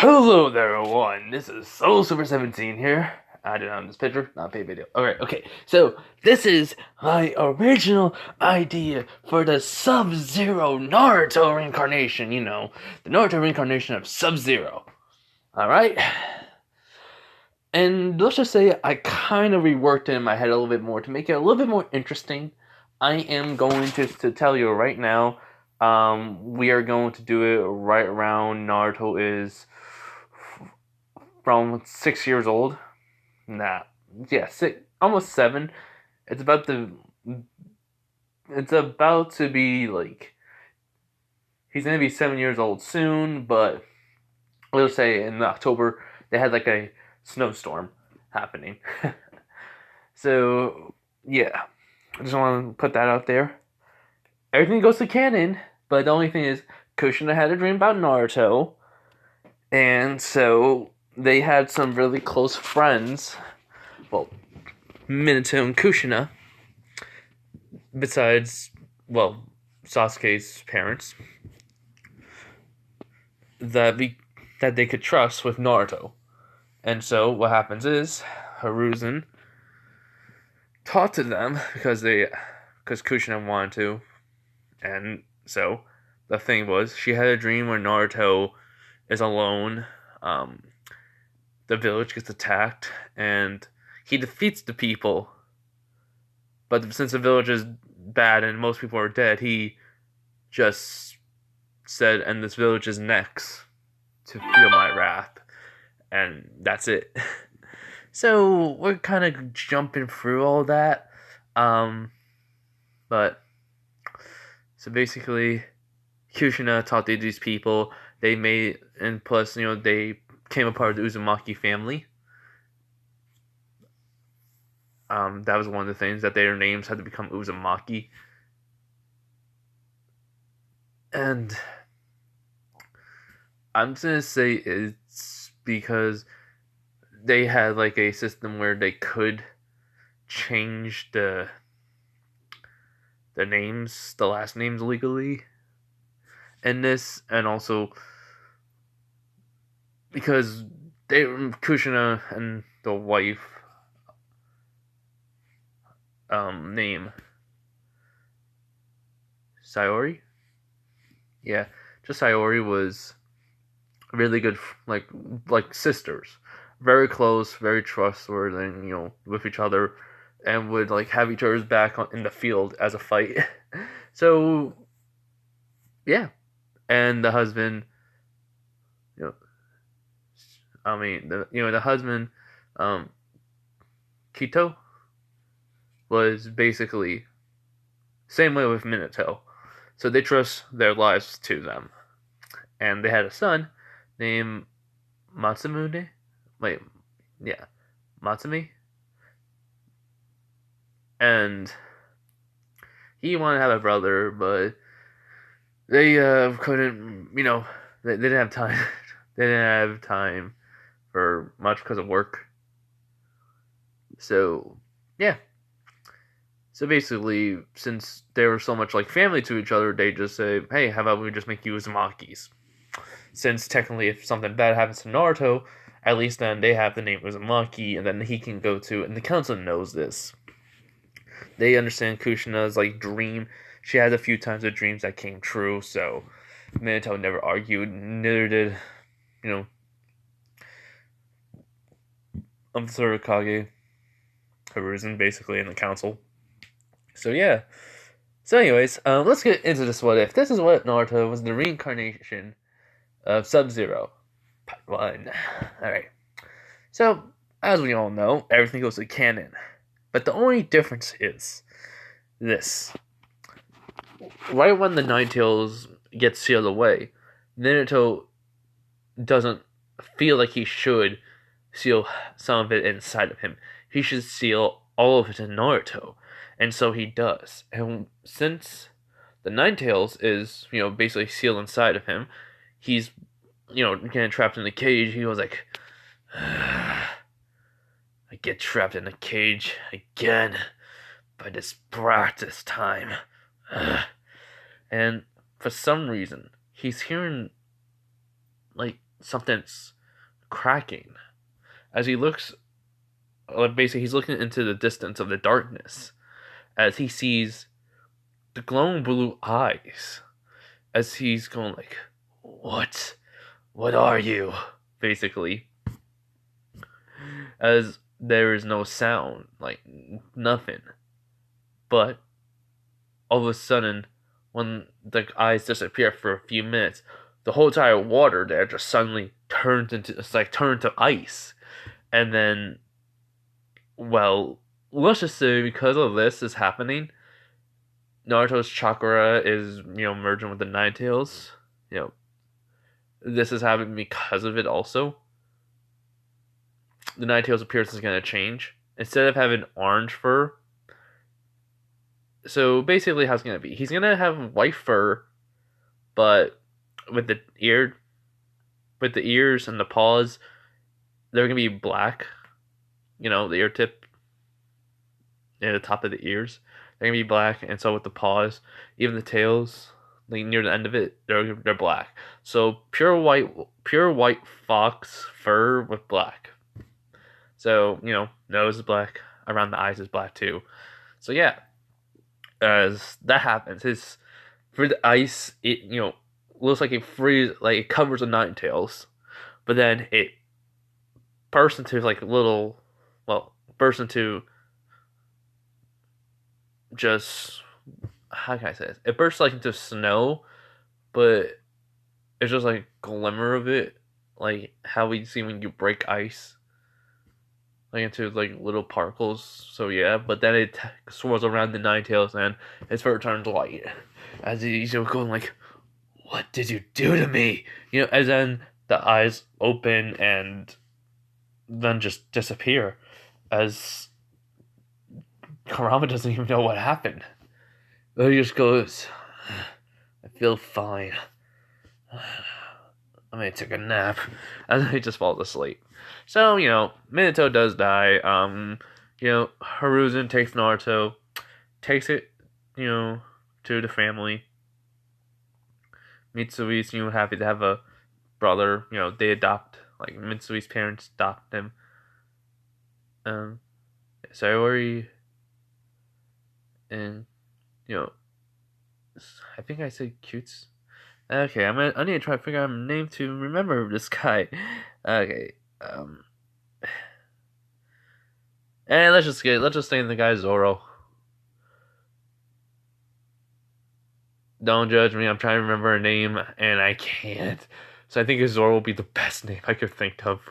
Hello there, everyone. This is Soul Super 17 here. I did on this picture, not pay video. Alright, okay. So, this is my original idea for the Sub-Zero Naruto reincarnation. You know, the Naruto reincarnation of Sub-Zero. Alright? And let's just say I kind of reworked it in my head a little bit more to make it a little bit more interesting. I am going to tell you right now, we are going to do it right around Naruto is from 6 years old. Nah, yeah, almost 7. It's about to. It's about to be like he's gonna be 7 years old soon, but let's say in October they had like a snowstorm happening. So yeah, I just want to put that out there. Everything goes to canon, but the only thing is Kushina had a dream about Naruto, and so they had some really close friends. Well, Minato and Kushina, besides, well, Sasuke's parents, that they could trust with Naruto. And so what happens is Hiruzen taught to them because Kushina wanted to, and so the thing was she had a dream where Naruto is alone. The village gets attacked, and he defeats the people. But since the village is bad and most people are dead, he just said, "And this village is next to feel my wrath," and that's it. So we're kind of jumping through all that, but so basically, Kushina taught these people. They made, and plus, they became a part of the Uzumaki family. That was one of the things that their names had to become Uzumaki. And I'm just gonna say it's because they had like a system where they could change the names, the last names legally in this, and also because Kushina and the wife name Sayori, yeah, just Sayori was really good, like sisters, very close, very trustworthy, with each other, and would like have each other's back in the field as a fight. So yeah, and the husband, the husband, Kito, was basically same way with Minato. So they trust their lives to them. And they had a son named Matsumune. Wait, yeah, Matsumi. And he wanted to have a brother, but they couldn't, they didn't have time. They didn't have time for much because of work. So, yeah. So basically, since they were so much like family to each other, they just say, "Hey, how about we just make you Uzumakis?" Since technically, if something bad happens to Naruto, at least then they have the name Uzumaki, and then he can go to. And the council knows this. They understand Kushina's like dream. She had a few times of dreams that came true, so Minato never argued. Neither did, Surikage, Hiruzen, basically in the council. So yeah. So anyways, let's get into this what if. This is what Naruto was the reincarnation of Sub-Zero. Part 1. Alright. So, as we all know, everything goes to canon. But the only difference is this. Right when the Nine Tails gets sealed away, Naruto doesn't feel like he should seal some of it inside of him. He should seal all of it in Naruto. And so he does. And since the Nine Tails is, basically sealed inside of him, he's, getting trapped in the cage. He goes like, I get trapped in a cage again by this brat this time. And for some reason, he's hearing, like, something's cracking. As he looks, basically, he's looking into the distance of the darkness as he sees the glowing blue eyes. As he's going like, "What? What are you?" Basically, as there is no sound, like nothing. But all of a sudden, when the eyes disappear for a few minutes, the whole entire water there just suddenly turned to ice. And then, well, let's just say because of this is happening, Naruto's chakra is, merging with the Nine Tails. This is happening because of it also. The Nine Tails appearance is going to change. Instead of having orange fur, so basically how it's going to be, he's going to have white fur, but with the ears and the paws, they're going to be black. The ear tip and the top of the ears, they're going to be black. And so with the paws, even the tails, like near the end of it, they're black. So pure white fox fur with black. So, nose is black, around the eyes is black too. So yeah, as that happens, for the ice, it looks like it covers the Nine Tails, but then it bursts into bursts into just, how can I say this? It bursts like into snow, but it's just like a glimmer of it, like how we see when you break ice, like into like little particles. So yeah, but then it swirls around the Nine Tails and his fur turns white, as he's going like, "What did you do to me?" As then the eyes open and then just disappear, as Karama doesn't even know what happened. But he just goes, "I feel fine. I'm gonna take a nap," and then he just falls asleep. So, Minato does die. Hiruzen takes Naruto, takes it, to the family. Mitsui's, happy to have a brother. They adopt, like, Mitsui's parents adopt him. Sayori, and, I think I said Cutes. Okay, I need to try to figure out a name to remember this guy. Okay, and let's just name the guy Zoro. Don't judge me. I'm trying to remember a name and I can't. So I think Zoro will be the best name I could think of,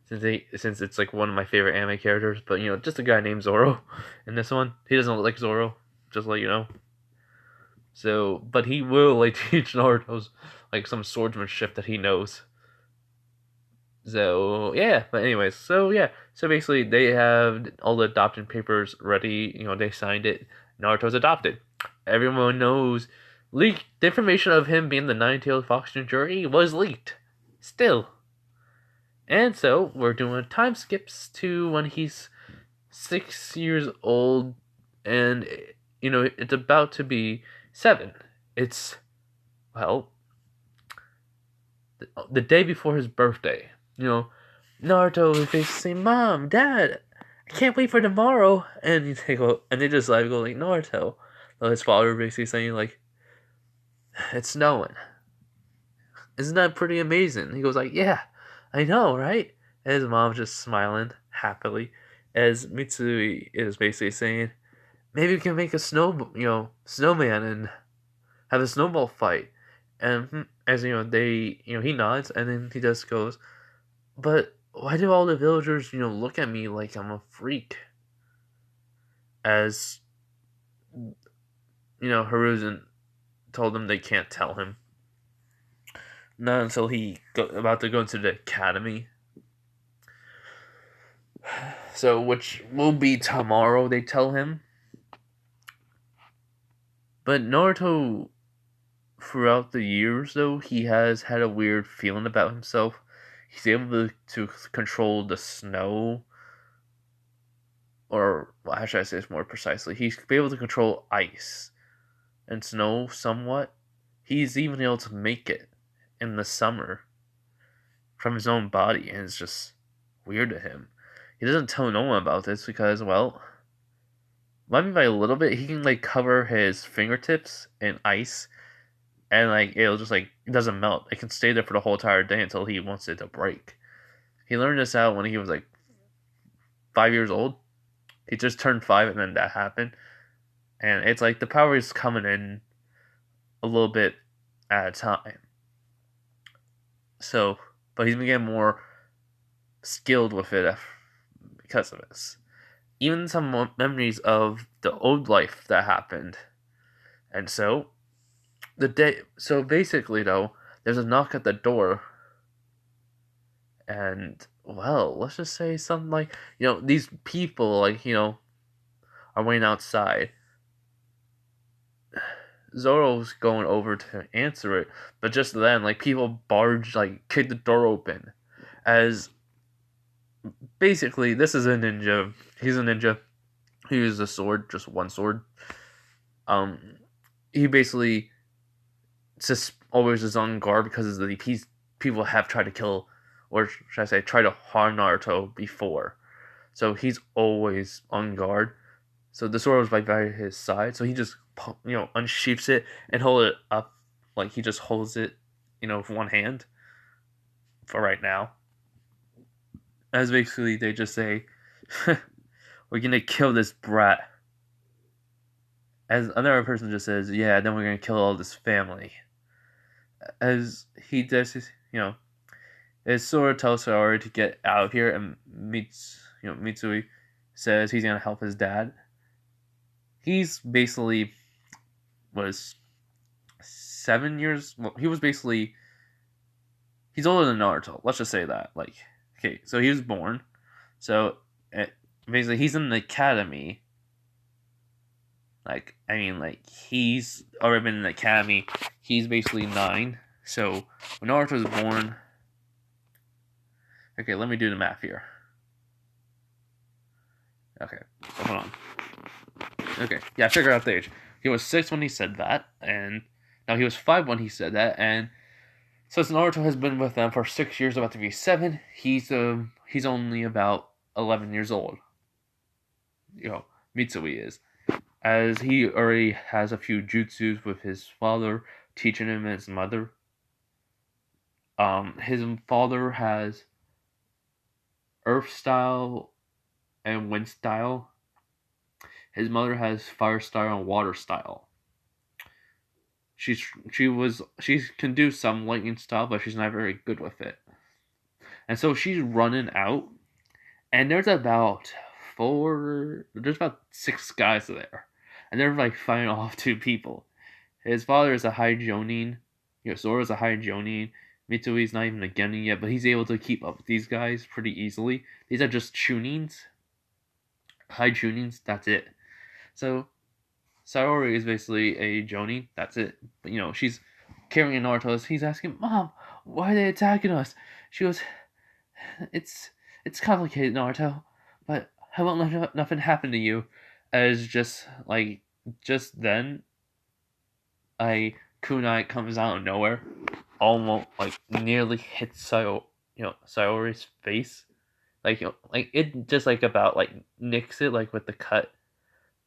since it's like one of my favorite anime characters. But just a guy named Zoro in this one. He doesn't look like Zoro, just like So, but he will like teach Naruto's like some swordsmanship that he knows. So yeah, but anyways, so yeah, so basically they have all the adoption papers ready. They signed it. Naruto's adopted. Everyone knows. Leaked the information of him being the Nine-Tailed Fox Jinchuriki was leaked. Still. And so we're doing time skips to when he's 6 years old, and it's about to be 7. It's, well, the day before his birthday. Naruto is basically saying, "Mom, Dad, I can't wait for tomorrow." And they just like go like, "Naruto." So his father basically saying like, "It's snowing. Isn't that pretty amazing?" He goes like, "Yeah, I know, right?" And his mom's just smiling happily, as Mitsui is basically saying, "Maybe we can make a snowman and have a snowball fight." And as he nods, and then he just goes, "But why do all the villagers, look at me like I'm a freak?" As, Hiruzen told them they can't tell him. Not until about to go into the academy. So, which will be tomorrow, they tell him. But Naruto, throughout the years, though, he has had a weird feeling about himself. He's able to control the snow, or how should I say this more precisely? He's able to control ice and snow somewhat. He's even able to make it in the summer. from his own body, and it's just weird to him. He doesn't tell no one about this because, well, maybe by a little bit, he can like cover his fingertips in ice, and like it'll just like it doesn't melt. It can stay there for the whole entire day until he wants it to break. He learned this out when he was like 5 years old. He just turned 5, and then that happened. And it's like the power is coming in a little bit at a time. So, but he's been getting more skilled with it because of this. Even some memories of the old life that happened. And so, so basically though, there's a knock at the door. And, well, let's just say something like, these people, like, are waiting outside. Zoro's going over to answer it, but just then, like, people kick the door open. As basically, this is a ninja. He's a ninja. He uses a sword, just one sword. He basically just always is on guard because of people have tried to kill, or should I say, try to harm Naruto before. So he's always on guard. So the sword was right by his side. So he just, unsheaths it and hold it up. Like he just holds it, with one hand for right now. As basically they just say, we're going to kill this brat. As another person just says, yeah, then we're going to kill all this family. As he does his, as Sora tells Saori to get out of here, and Mitsui says he's going to help his dad. He's basically was 7 years. Well, he was basically. He's older than Naruto. Let's just say that. Like, okay, so he was born. So basically, he's in the academy. Like, I mean, like he's already been in the academy. He's basically 9. So when Naruto was born. Okay, let me do the math here. Okay, so hold on. Okay, yeah, figure out the age. He was 6 when he said that, and now he was 5 when he said that, and since Naruto has been with them for 6 years, about to be 7, he's only about 11 years old. Mitsui is, as he already has a few jutsus with his father teaching him and his mother. His father has earth style and wind style. His mother has fire style and water style. She can do some lightning style, but she's not very good with it. And so she's running out, and there's about 6 guys there, and they're like fighting off 2 people. His father is a high Jonin. Zora's a high Jonin. Mitsui's not even a Genin yet, but he's able to keep up with these guys pretty easily. These are just Chunins. High Chunins, that's it. So Saori is basically a Jonin, that's it. But she's carrying Naruto. He's asking, Mom, why are they attacking us? She goes, It's complicated, Naruto, but I won't let nothing happen to you. As just then, a kunai comes out of nowhere, almost like nearly hits Saori's face. Like it just about nicks it with the cut,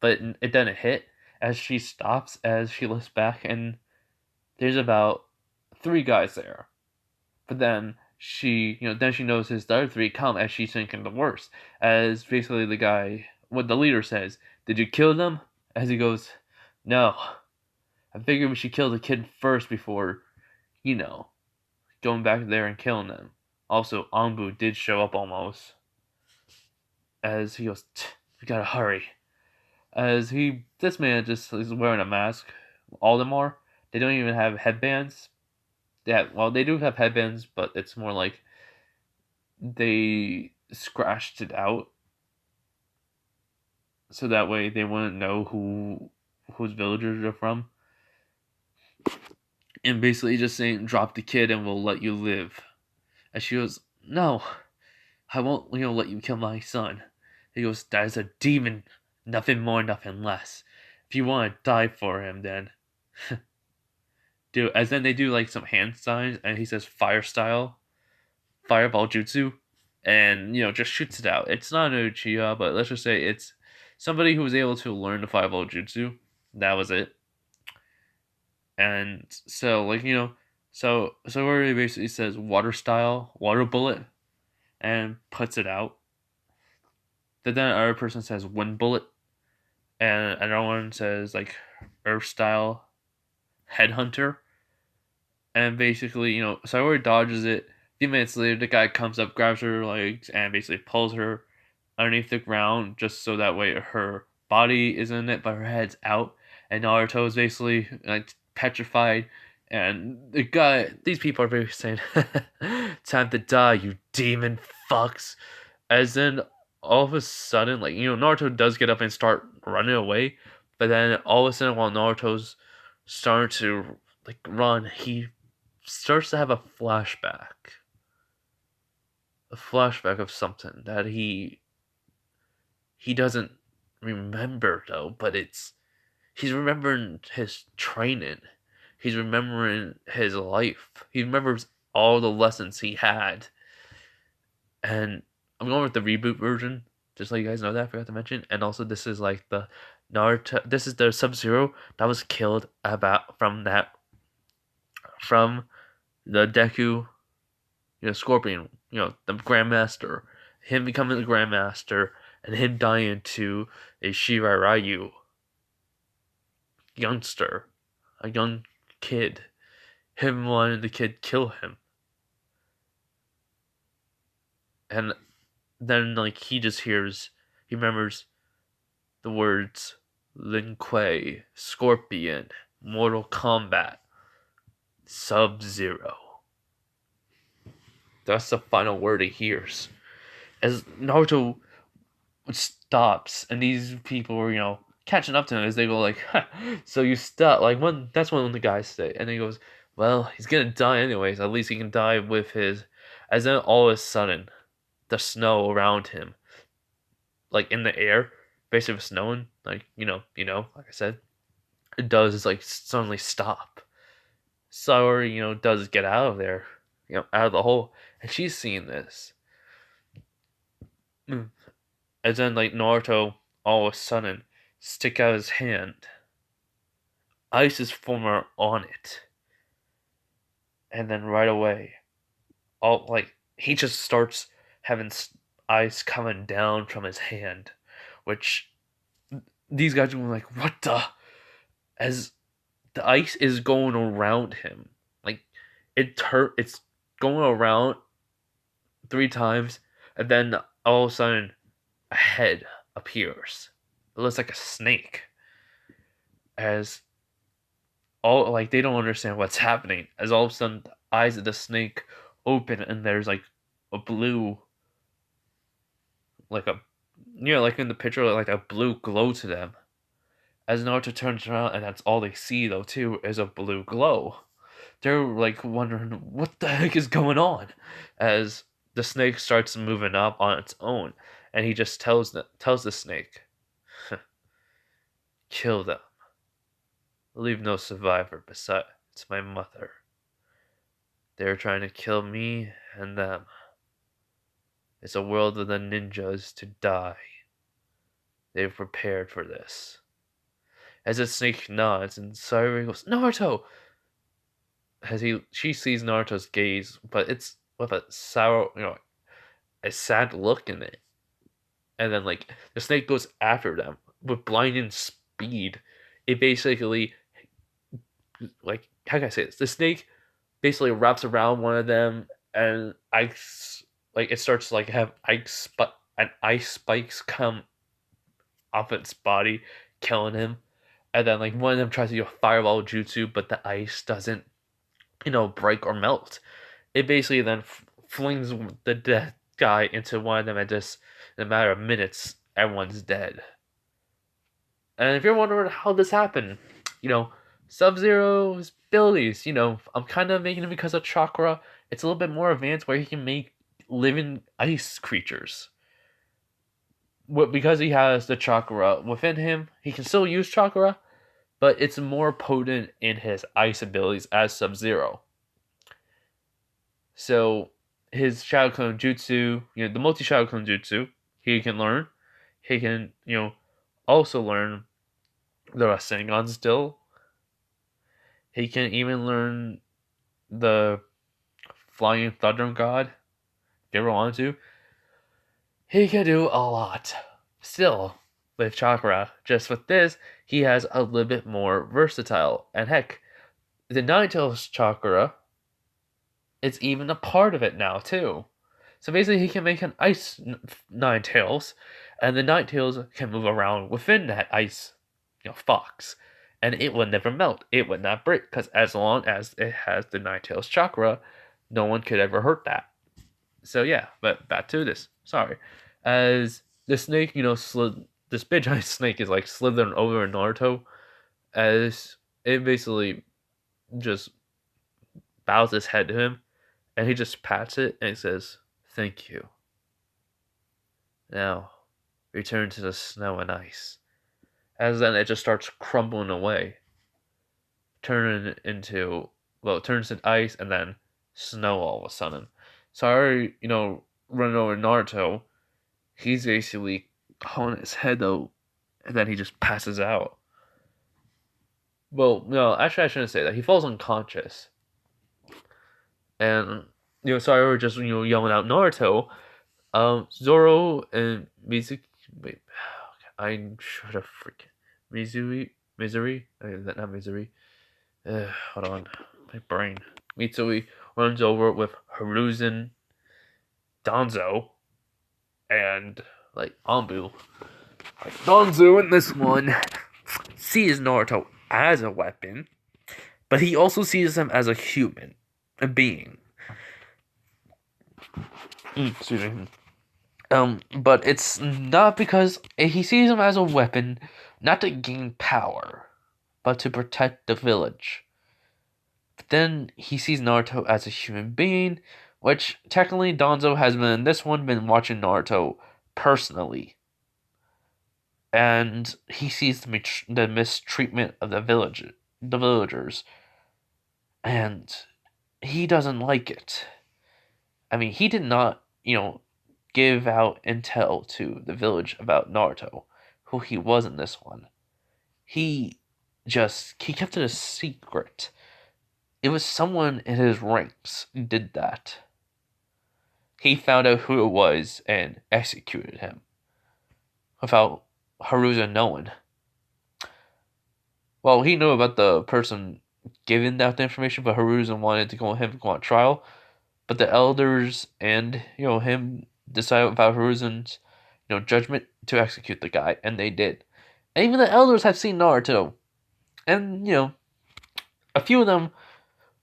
but it doesn't hit. As she stops, as she looks back, and there's about 3 guys there. But then she notices the other 3 come as she's thinking the worst. As basically what the leader says, "Did you kill them?" As he goes, "No. I figured we should kill the kid first before, going back there and killing them." Also, Anbu did show up almost. As he goes, "We gotta hurry." As this man just is wearing a mask. All of them are. They don't even have headbands. They do have headbands, but it's more like they scratched it out, so that way they wouldn't know whose villagers they're from. And basically just saying, "Drop the kid and we'll let you live." And she goes, "No, I won't, let you kill my son." He goes, "That is a demon, nothing more, nothing less. If you want to die for him, then do." As then they do some hand signs, and he says fire style. fireball jutsu, and just shoots it out. It's not an Uchiha, but let's just say it's somebody who was able to learn the fireball jutsu. That was it. And so so where he basically says water style, water bullet, and puts it out. Then another person says wind bullet, and another one says like earth style, headhunter. And basically, Sayori dodges it. A few minutes later, the guy comes up, grabs her legs, and basically pulls her underneath the ground just so that way her body is in it, but her head's out. And Naruto is basically like petrified. And these people are basically saying, "Time to die, you demon fucks." As then all of a sudden, like Naruto does get up and start running away, but then all of a sudden, while Naruto's starting to like run, he starts to have a flashback of something that he doesn't remember though, but he's remembering his training, he's remembering his life, he remembers all the lessons he had. And I'm going with the reboot version, just so you guys know that I forgot to mention. And also this is like the Naruto, this is the Sub-Zero that was killed from the Deku, Scorpion, the Grandmaster, him becoming the Grandmaster, and him dying to a Shiraryu youngster, a young kid, him wanting the kid kill him. And then, like, he remembers the words Lin Kuei, Scorpion, Mortal Kombat, Sub-Zero. That's the final word he hears. As Naruto stops, and these people were, catching up to him as they go like, so you stop. Like, that's one of the guys say. And then he goes, well, he's gonna die anyways. At least he can die with his... As then all of a sudden, the snow around him, like in the air, basically snowing, like, like I said, it does like suddenly stop. Sayori, does get out of there, out of the hole, and she's seeing this. And then, like, Naruto, all of a sudden, stick out his hand. Ice is forming on it. And then right away, he just starts having ice coming down from his hand, which these guys were like, what the? As the ice is going around him. Like, it's going around 3 times, and then all of a sudden, a head appears. It looks like a snake. As they don't understand what's happening. As all of a sudden, the eyes of the snake open, and there's like a blue, like like in the picture, like a blue glow to them. As Naruto turns around, and that's all they see though too, is a blue glow. They're like wondering what the heck is going on, as the snake starts moving up on its own, and he just tells the snake, kill them. Leave no survivor besides my mother. They're trying to kill me and them. It's a world of the ninjas to die. They've prepared for this. As the snake nods and Sayori goes, Naruto! As she sees Naruto's gaze, but it's with a sour, a sad look in it. And then, like, the snake goes after them with blinding speed. It basically, like, how can I say this? The snake basically wraps around one of them, and it starts to, like, have ice spikes come off its body, killing him. And then, like, one of them tries to do a fireball jutsu, but the ice doesn't, break or melt. It basically then flings the dead guy into one of them, and just in a matter of minutes, everyone's dead. And if you're wondering how this happened, Sub-Zero's abilities, I'm kind of making it because of chakra. It's a little bit more advanced where he can make living ice creatures. Because he has the chakra within him, he can still use chakra, but it's more potent in his ice abilities as Sub-Zero. So, his Shadow Clone Jutsu, the multi Shadow Clone Jutsu, he can learn. He can, also learn the Rasengan still. He can even learn the Flying Thunder God, if you ever wanted to. He can do a lot. Still, with Chakra, just with this, he has a little bit more versatile. And heck, the Ninetales Chakra, it's even a part of it now, too. So basically, he can make an ice Ninetales, and the Ninetales can move around within that ice, fox. And it would never melt. It would not break, because as long as it has the Ninetales Chakra, no one could ever hurt that. So yeah, but back to this. Sorry. As the snake, this big giant snake is like slithering over Naruto, as it basically just bows its head to him, and he just pats it and says, "Thank you. Now, return to the snow and ice." As then it just starts crumbling away, turning into, well, it turns into ice and then snow all of a sudden. Sorry, running over Naruto, he's basically on his head though, and then he just passes out. Well, no, actually, I shouldn't say that. He falls unconscious, and sorry, we're just yelling out Naruto. Zoro and Mizuki. Wait, I should have freaking Misery. Not Misery. Hold on, my brain. Mitsui runs over with Hiruzen, Danzo, and like Anbu. Like Danzo in this one sees Naruto as a weapon, but he also sees him as a human, a being. Excuse me. But it's not because he sees him as a weapon, not to gain power, but to protect the village. But then he sees Naruto as a human being, which technically Danzo has been watching Naruto personally. And he sees the mistreatment of the villagers, and he doesn't like it. I mean, he did not, give out intel to the village about Naruto, who he was in this one. He kept it a secret. It was someone in his ranks who did that. He found out who it was and executed him without Haruza knowing. Well, he knew about the person giving out the information, but Haruza wanted to go on trial. But the elders and him decided about Haruzen's judgment to execute the guy, and they did. And even the elders have seen Naruto, and a few of them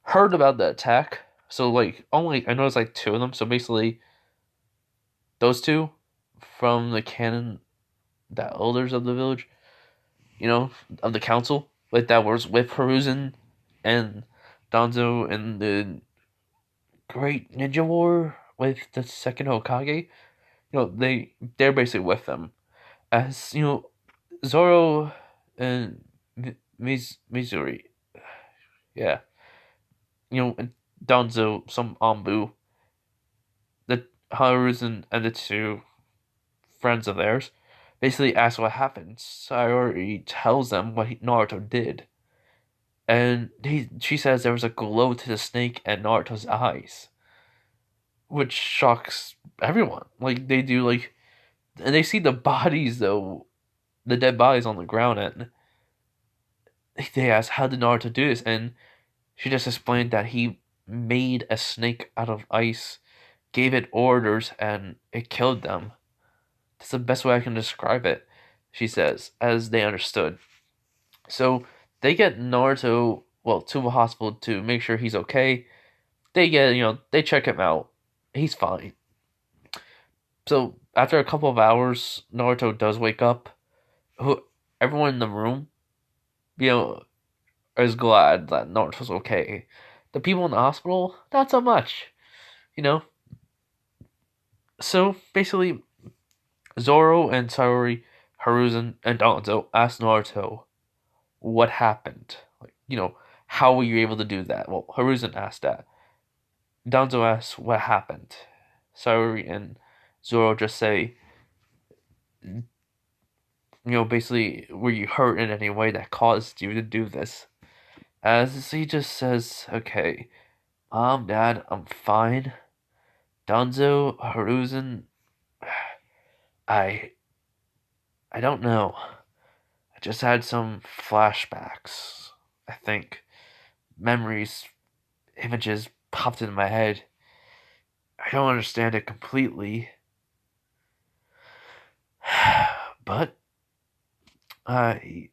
heard about the attack. So only I noticed two of them. So basically, those two from the canon, the elders of the village, of the council, that was with Hiruzen and Danzo and the Great Ninja War with the second Hokage. They're basically with them. As Zoro and Mizuri, yeah, and Danzo, some Anbu, the Haruzen and the two friends of theirs, basically ask what happened. Sayori tells them what Naruto did. And she says there was a glow to the snake and Naruto's eyes, which shocks everyone. They do, and they see the bodies though, the dead bodies on the ground, and they ask, how did Naruto do this? And she just explained that he made a snake out of ice, gave it orders, and it killed them. That's the best way I can describe it, she says, as they understood. So they get Naruto, to a hospital to make sure he's okay. They check him out. He's fine. So after a couple of hours, Naruto does wake up. Everyone in the room, is glad that Naruto's okay. The people in the hospital, not so much. So basically, Zoro and Sayori, Haruzen, and Danzo ask Naruto what happened. How were you able to do that? Well, Haruzen asked that. Danzo asks what happened. Sayori and Zoro just say, basically, were you hurt in any way that caused you to do this? As he just says, okay, Mom, Dad, I'm fine. Danzo, Haruzen, I I don't know. I just had some flashbacks. I think memories, images popped into my head. I don't understand it completely, but I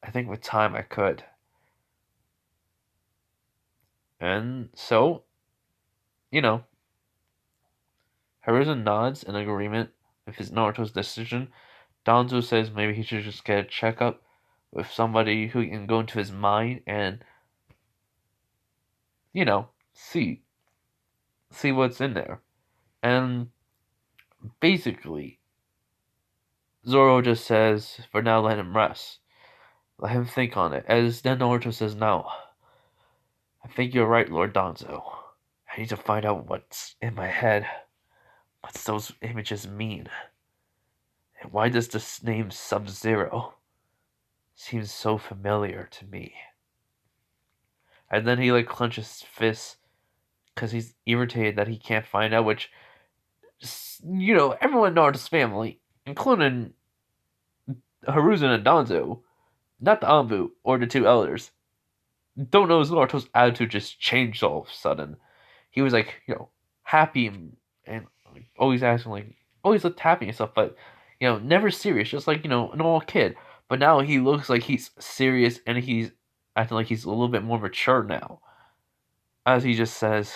I think with time I could. And so, you know, Haruzen nods in agreement with his Naruto's decision. Danzo says maybe he should just get a checkup with somebody who can go into his mind and, see what's in there. And basically, Zoro just says, for now, let him rest. Let him think on it. As then Naruto says, no. I think you're right, Lord Danzo. I need to find out what's in my head. What's those images mean? And why does this name Sub-Zero seem so familiar to me? And then he clenches his fists because he's irritated that he can't find out, which, everyone in Naruto's family, including Haruzen and Danzo, not the Anbu or the two elders, don't know Naruto's attitude just changed all of a sudden. He was happy and always asking, always looked happy and stuff, but, never serious, just a normal kid. But now he looks like he's serious and he's acting like he's a little bit more mature now. As he just says,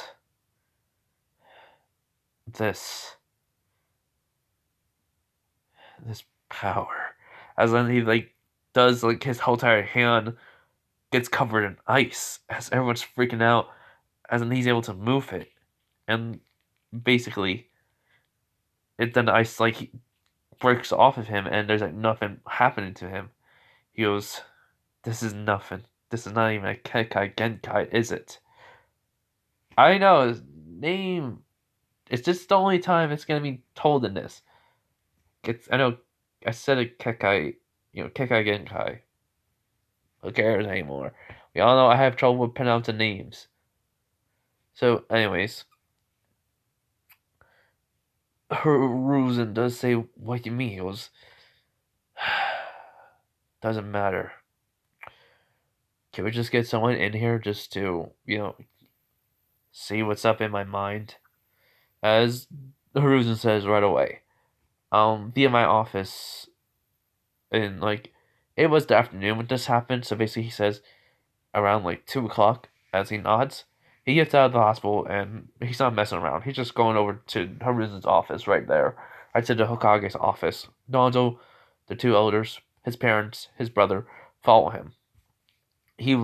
this power. As then he does his whole entire hand gets covered in ice as everyone's freaking out, as then he's able to move it. And basically then the ice breaks off of him and there's nothing happening to him. He goes, this is nothing. This is not even a Kekai Genkai, is it? I know his name. It's just the only time it's gonna be told in this. I know I said a Kekai, Kekai Genkai. Who cares anymore? We all know I have trouble with pronouncing names. So, anyways, Hiruzen does say, what do you mean? He goes, doesn't matter. Can we just get someone in here just to, see what's up in my mind? As Hiruzen says right away, via my office, and it was the afternoon when this happened, so basically he says around 2 o'clock as he nods. He gets out of the hospital and he's not messing around. He's just going over to Haruzen's office right there. Right to the Hokage's office. Naruto, the two elders, his parents, his brother, follow him. It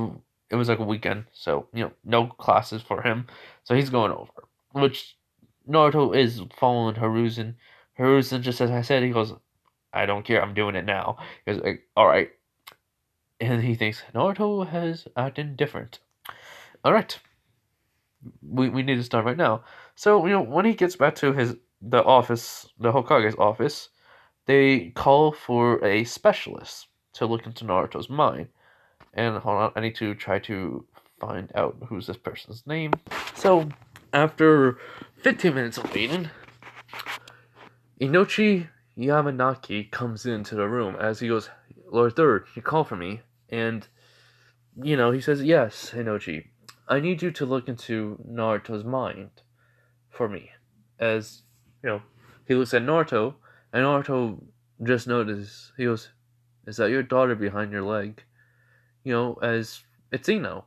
was a weekend, so no classes for him. So he's going over. Which Naruto is following Haruzen. Haruzen just as I said, he goes, I don't care, I'm doing it now. He goes alright. And he thinks Naruto has acted different. Alright. We need to start right now. So, when he gets back to the office, the Hokage's office, they call for a specialist to look into Naruto's mind. And hold on, I need to try to find out who's this person's name. So, after 15 minutes of waiting, Inochi Yamanaki comes into the room as he goes, Lord Third, you called for me. And, he says, yes, Inochi, I need you to look into Naruto's mind for me. As, he looks at Naruto, and Naruto just notices, he goes, is that your daughter behind your leg? As it's Ino.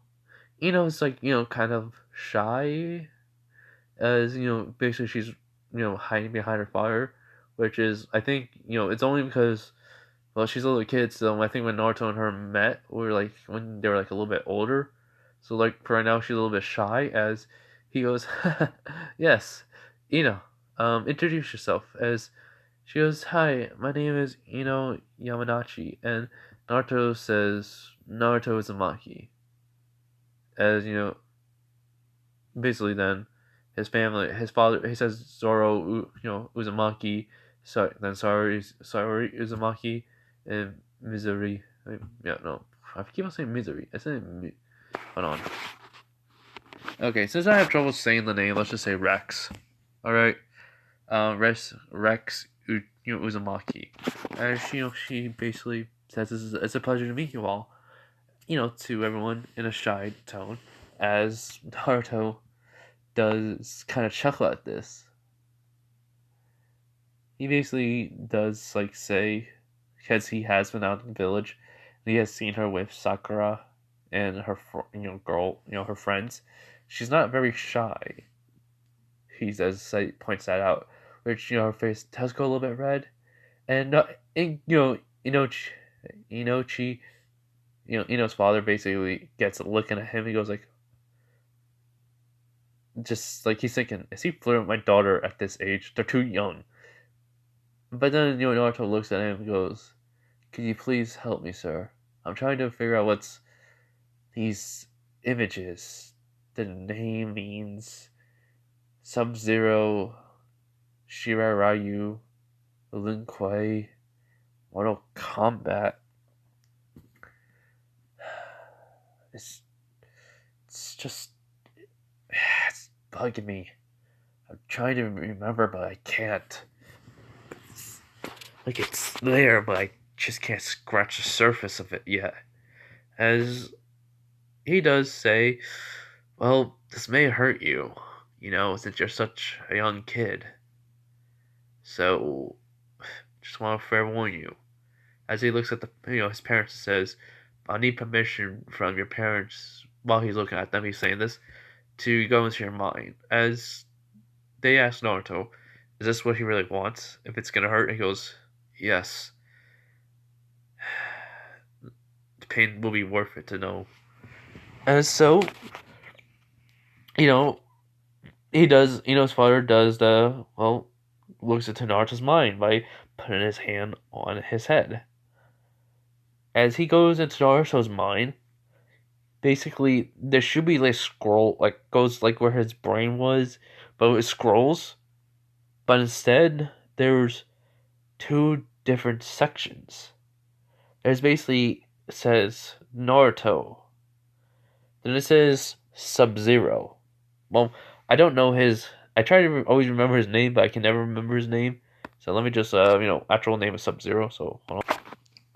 Ino's kind of shy, as, basically she's, hiding behind her father, which is, I think, it's only because, well, she's a little kid, so I think when Naruto and her met, were when they were a little bit older, so for right now she's a little bit shy, as he goes, yes, Ino, introduce yourself, as she goes, hi, my name is Ino Yamanashi, and Naruto says, Naruto Uzumaki, as, basically then, his family, his father. He says Zoro, Uzumaki, then sorry Uzumaki, and Misery. Yeah, no, I keep on saying Misery. I said hold on. Okay, since I have trouble saying the name, let's just say Rex. All right, Rex Uzumaki. And she basically says it's a pleasure to meet you all. To everyone in a shy tone, as Naruto does kind of chuckle at this. He basically does like say, because he has been out in the village, and he has seen her with Sakura and her her friends. She's not very shy. He does points that out, which her face does go a little bit red, and Inochi, Inochi, Ino's father basically gets looking at him. He goes like, just like he's thinking, is he flirting with my daughter at this age? They're too young. But then, Naruto looks at him and goes, "Could you please help me, sir? I'm trying to figure out what's these images. The name means Sub-Zero, Shirarayu, Lin Kuei, Mortal Kombat. It's just, it's bugging me. I'm trying to remember, but I can't. Like, it's there, but I just can't scratch the surface of it yet." As he does say, well, this may hurt you, since you're such a young kid. So, just want to fair warn you. As he looks at his parents and says, "I need permission from your parents," while he's looking at them, he's saying this, "to go into your mind." As they ask Naruto, is this what he really wants? If it's gonna hurt, he goes, yes. The pain will be worth it to know. And so, he does, his father does looks into Naruto's mind by putting his hand on his head. As he goes into Naruto's mind, basically, there should be like scroll, goes like where his brain was, but it scrolls. But instead, there's two different sections. There's basically, it says Naruto. Then it says Sub-Zero. Well, I don't know I try to always remember his name, but I can never remember his name. So let me just, actual name is Sub-Zero. So hold on.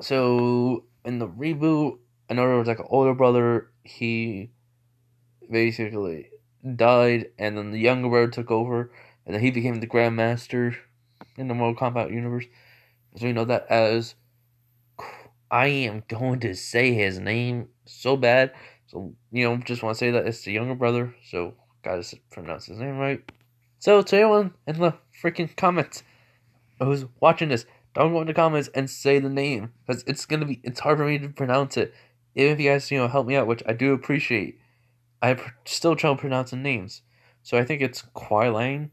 So in the reboot, Naruto was like an older brother. He basically died, and then the younger brother took over, and then he became the Grandmaster in the Mortal Kombat universe. So we know that as, I am going to say his name so bad. So, just want to say that it's the younger brother. So, gotta pronounce his name right. So, to anyone in the freaking comments who's watching this, don't go in the comments and say the name. Because it's hard for me to pronounce it. Even if you guys, help me out, which I do appreciate. I'm still trying to pronounce the names. So, I think it's Kwai Lang.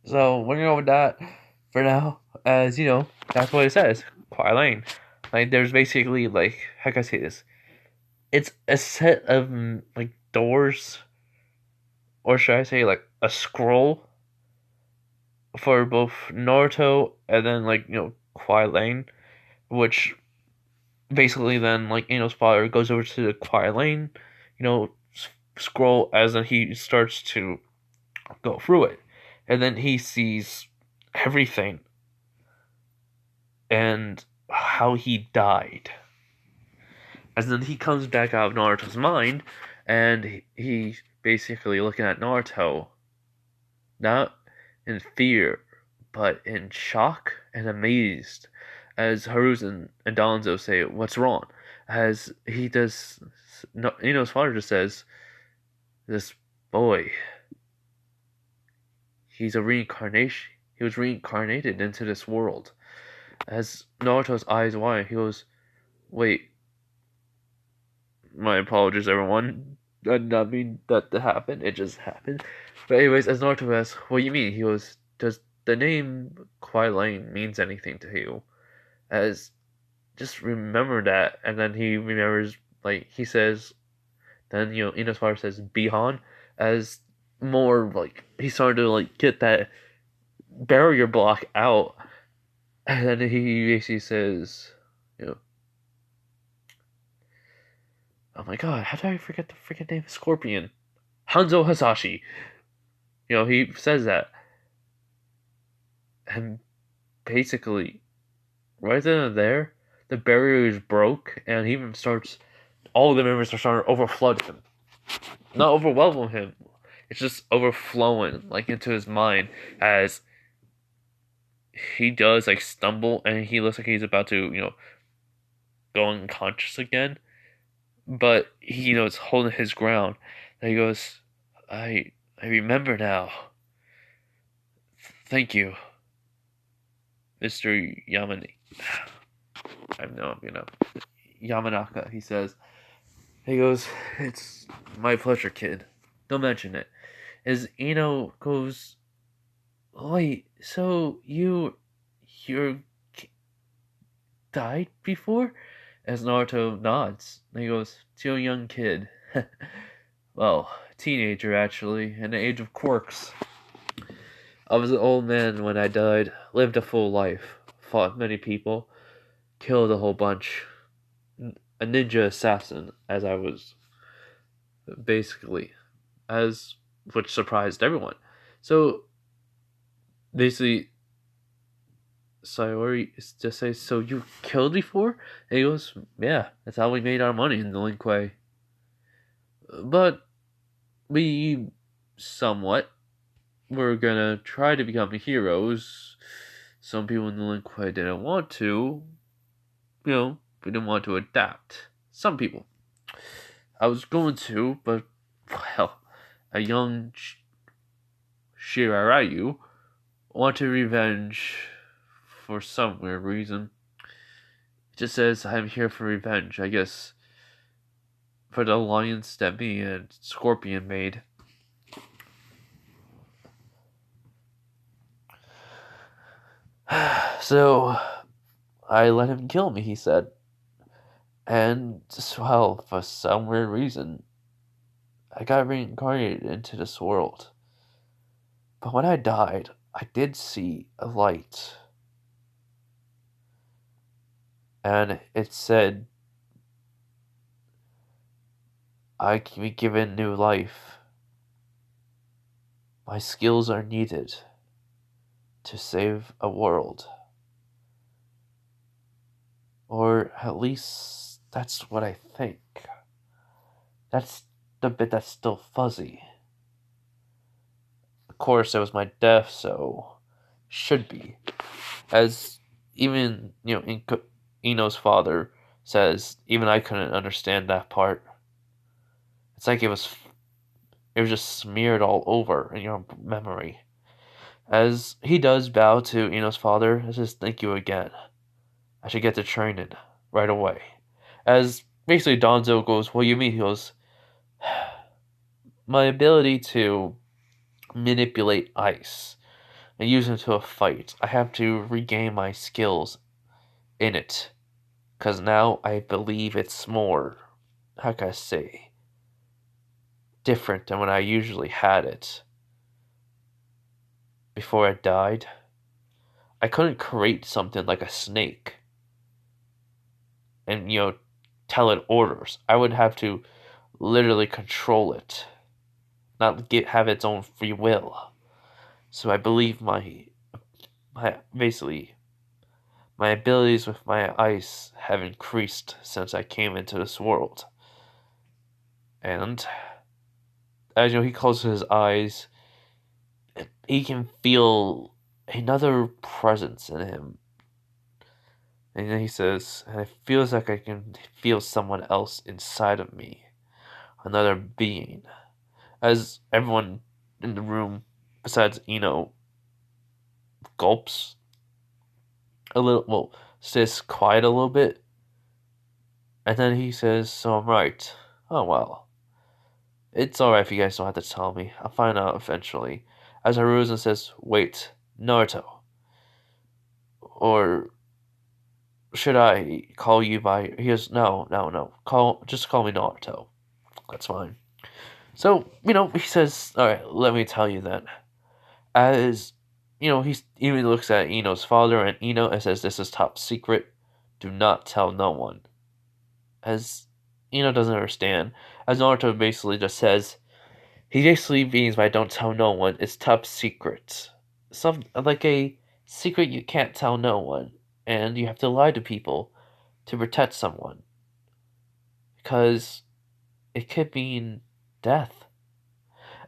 So, we're gonna go with that for now. As, that's what it says. Kwai Lang. Like, there's basically, how can I say this? It's a set of, doors, or should I say, a scroll for both Naruto and then, Kwai Lang, which basically then, Ino's father goes over to the Kwai Lang, scroll, as then he starts to go through it. And then he sees everything and how he died. As then he comes back out of Naruto's mind, and he's basically looking at Naruto, not in fear, but in shock and amazed, as Haruzen and Danzo say, "What's wrong?" As he does, Ino's father just says, "This boy, he's a reincarnation. He was reincarnated into this world." As Naruto's eyes widen, he goes, "Wait, my apologies, everyone. I did not mean that to happen. It just happened." But anyways, as Naruto asks, "What do you mean?" He goes, "Does the name Kwai Lang means anything to you?" As, just remember that. And then he remembers, he says, then, Ino's father says, "Bihan." as more like he started to like get that barrier block out, and then he basically says, you know, oh my god, how did I forget the freaking name of Scorpion? Hanzo Hasashi. You know, he says that, and basically, right then and there, the barrier is broke, and he even starts. All the members are starting to overflood him, not overwhelm him. It's just overflowing like into his mind as he does like stumble, and he looks like he's about to go unconscious again, but he is holding his ground. And he goes, I remember now. Thank you, Mr. Yamane. I know, Yamanaka, he says. He goes, it's my pleasure, kid. Don't mention it. As Ino goes, wait, so you died before? As Naruto nods, and he goes, to a young kid. Well, teenager actually, in the age of quirks. I was an old man when I died, lived a full life, fought many people, killed a whole bunch. A ninja assassin, as I was, basically, as which surprised everyone. So, basically, Sayori just says, so you killed before? And he goes, yeah, that's how we made our money in the Linkway. But we somewhat were gonna try to become heroes. Some people in the Linkway didn't want to. We didn't want to adapt. Some people. I was going to, but, well, a young Shirarayu wanted revenge for some weird reason. It just says, I'm here for revenge, I guess, for the alliance that me and Scorpion made. So, I let him kill me, he said. And, well, for some weird reason, I got reincarnated into this world. But when I died, I did see a light. And it said, I can be given new life. My skills are needed to save a world. Or at least that's what I think. That's the bit that's still fuzzy. Of course, it was my death, so should be. As even, Ino's father says, even I couldn't understand that part. It's like it was just smeared all over in your memory. As he does bow to Ino's father, he says, thank you again. I should get to training right away. As basically Donzo goes, what do you mean? He goes, my ability to manipulate ice and use it to a fight, I have to regain my skills in it. Because now I believe it's more, how can I say, different than when I usually had it. Before I died, I couldn't create something like a snake and, tell it orders. I would have to literally control it, not have its own free will. So I believe my basically my abilities with my ice have increased since I came into this world. And as he closes his eyes, he can feel another presence in him. And then he says, and it feels like I can feel someone else inside of me. Another being. As everyone in the room, besides Ino, gulps a little, well, stays quiet a little bit. And then he says, so I'm right. Oh, well. It's alright if you guys don't have to tell me. I'll find out eventually. As Haruzen says, wait, Naruto. Or should I call you by... He goes, no. Just call me Naruto. That's fine. So, he says, alright, let me tell you then. As, he even looks at Ino's father and Ino and says, this is top secret. Do not tell no one. As Ino doesn't understand. As Naruto basically just says, he basically means by don't tell no one, it's top secret. Like a secret you can't tell no one. And you have to lie to people to protect someone. Because it could mean death.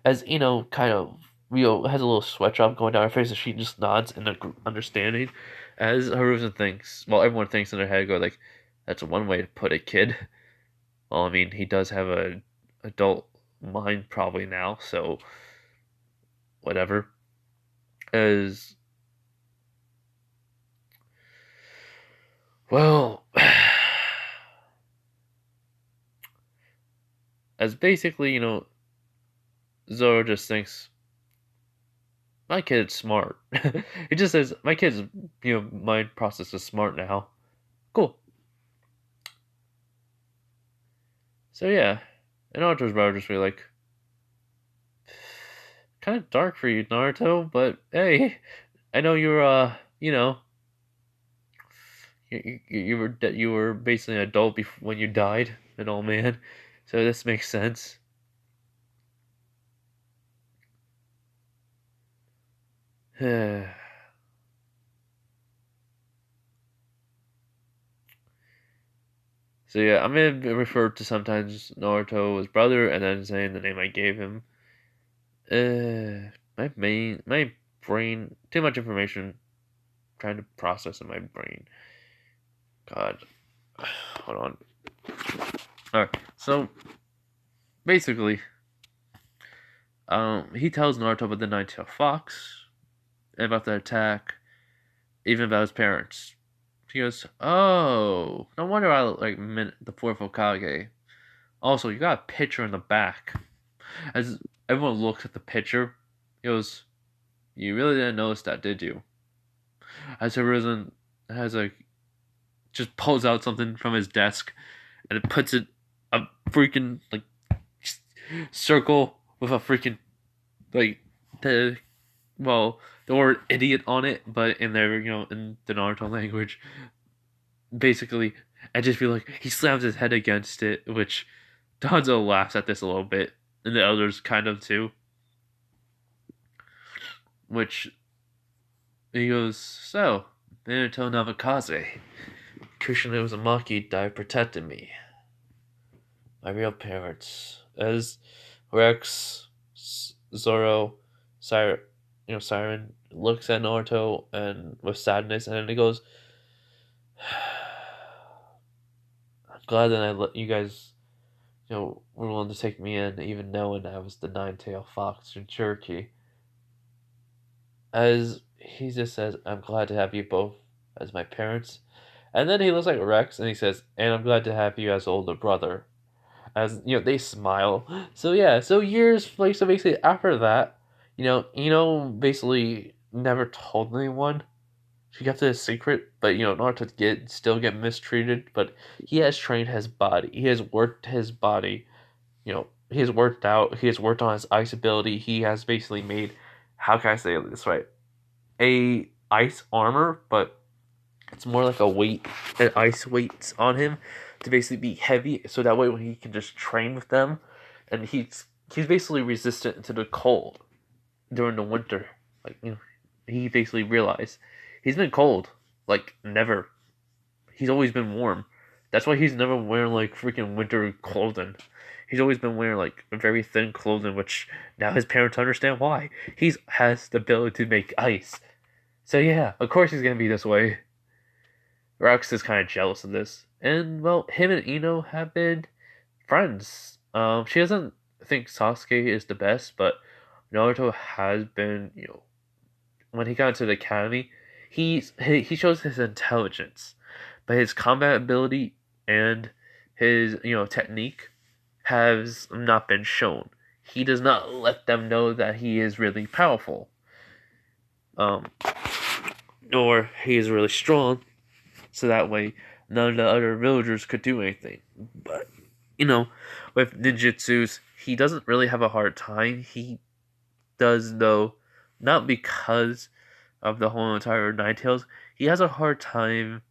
As kind of has a little sweat drop going down her face, and she just nods in understanding. As Haruzen thinks, well, everyone thinks in their head, go like, "That's one way to put it, kid." Well, I mean, he does have a adult mind probably now, so whatever. As well, as basically, Zoro just thinks, my kid's smart. He just says, my kid's, mind process is smart now. Cool. So yeah, and Naruto's brother just really like, kind of dark for you, Naruto, but hey, I know you're, you were basically an adult when you died, an old man, so this makes sense. So yeah, I'm gonna refer to sometimes Naruto as brother, and then saying the name I gave him. My brain, too much information, trying to process in my brain. God, hold on. All right, so basically, he tells Naruto about the nine-tailed fox, and about the attack, even about his parents. He goes, "Oh, no wonder I like the fourth Hokage." Also, you got a picture in the back. As everyone looks at the picture, he goes, "You really didn't notice that, did you?" As Hiruzen has just pulls out something from his desk, and it puts it a freaking like circle with a freaking like the the word idiot on it, but in their in the Naruto language, basically, I just feel like he slams his head against it, which Danzo laughs at this a little bit, and the others kind of too. Which he goes, so Minato Navakaze, Kushina Uzumaki died protecting me. My real parents, as Rex, Zoro, Siren looks at Naruto and with sadness, and then he goes, "I'm glad that I let you guys, were willing to take me in, even knowing I was the nine-tailed fox in Cherokee." As he just says, "I'm glad to have you both as my parents," and then he looks like Rex, and he says, "And I'm glad to have you as older brother." As they smile. So yeah, so years like so basically after that, basically never told anyone. She kept it a secret, but not to still get mistreated. But he has trained his body. He has worked his body. He has worked out. He has worked on his ice ability. He has basically made, how can I say this right? A ice armor, but it's more like a weight, an ice weights on him to basically be heavy, so that way when he can just train with them, and he's basically resistant to the cold during the winter. Like he basically realized he's been cold like never. He's always been warm. That's why he's never wearing like freaking winter clothing. He's always been wearing like very thin clothing, which now his parents understand why. He has the ability to make ice. So yeah, of course he's gonna be this way. Rox is kind of jealous of this. And, well, him and Ino have been friends. She doesn't think Sasuke is the best, but Naruto has been, when he got into the academy, he shows his intelligence, but his combat ability and his, technique has not been shown. He does not let them know that he is really powerful. Nor he is really strong, so that way none of the other villagers could do anything. But you know, with ninjutsus, he doesn't really have a hard time. He does though, not because of the whole entire Nine Tails. He has a hard time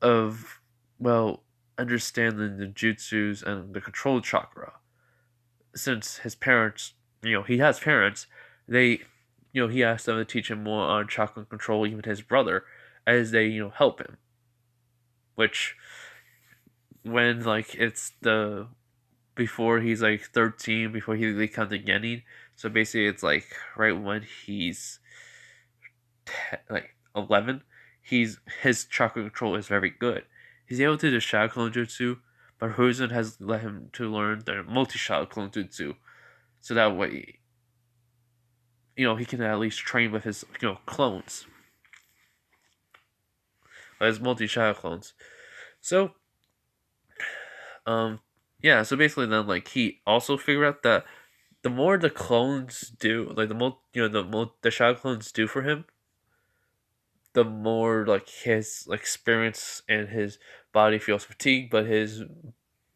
of, well, understanding the jutsus and the control chakra. Since his parents, he has parents, they, he asked them to teach him more on chakra control, even his brother, as they, help him. Which, when, like, it's the, before he's, like, 13, before he becomes a genin, so basically it's, like, right when he's, 11, his chakra control is very good. He's able to do Shadow Clone Jutsu, but Hosen has let him to learn the multi-Shadow Clone Jutsu, so that way, he can at least train with his, clones, his multi-Shadow clones. So, yeah. So basically, then like he also figured out that the more the clones do, like the Shadow clones do for him, the more like his like experience and his body feels fatigued, but his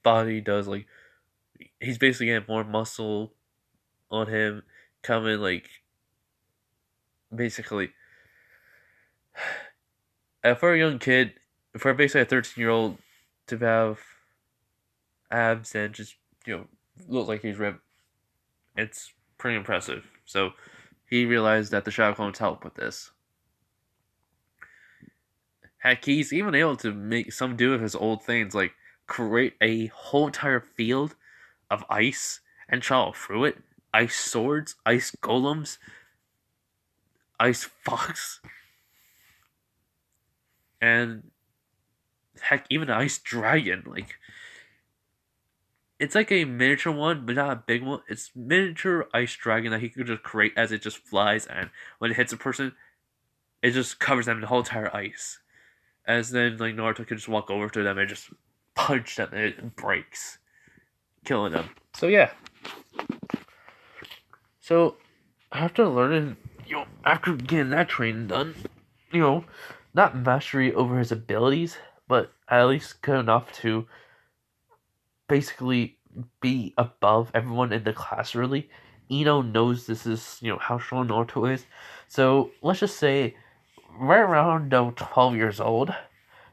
body does like he's basically getting more muscle on him, coming like basically for a young kid, for basically a 13-year-old to have abs and just look like he's ripped, it's pretty impressive. So he realized that the Shadow clones help with this. Heck, he's even able to make some do of his old things, like create a whole entire field of ice and travel through it. Ice swords, ice golems, ice fox, and heck, even an ice dragon. Like, it's like a miniature one, but not a big one. It's miniature ice dragon that he could just create as it just flies, and when it hits a person, it just covers them in the whole entire ice. As then, like, Naruto can just walk over to them and just punch them, and it breaks, killing them. So yeah. So after learning, after getting that training done, not mastery over his abilities, but at least good enough to basically be above everyone in the class. Really, Ino knows this is how strong Naruto is. So let's just say, right around 12 years old,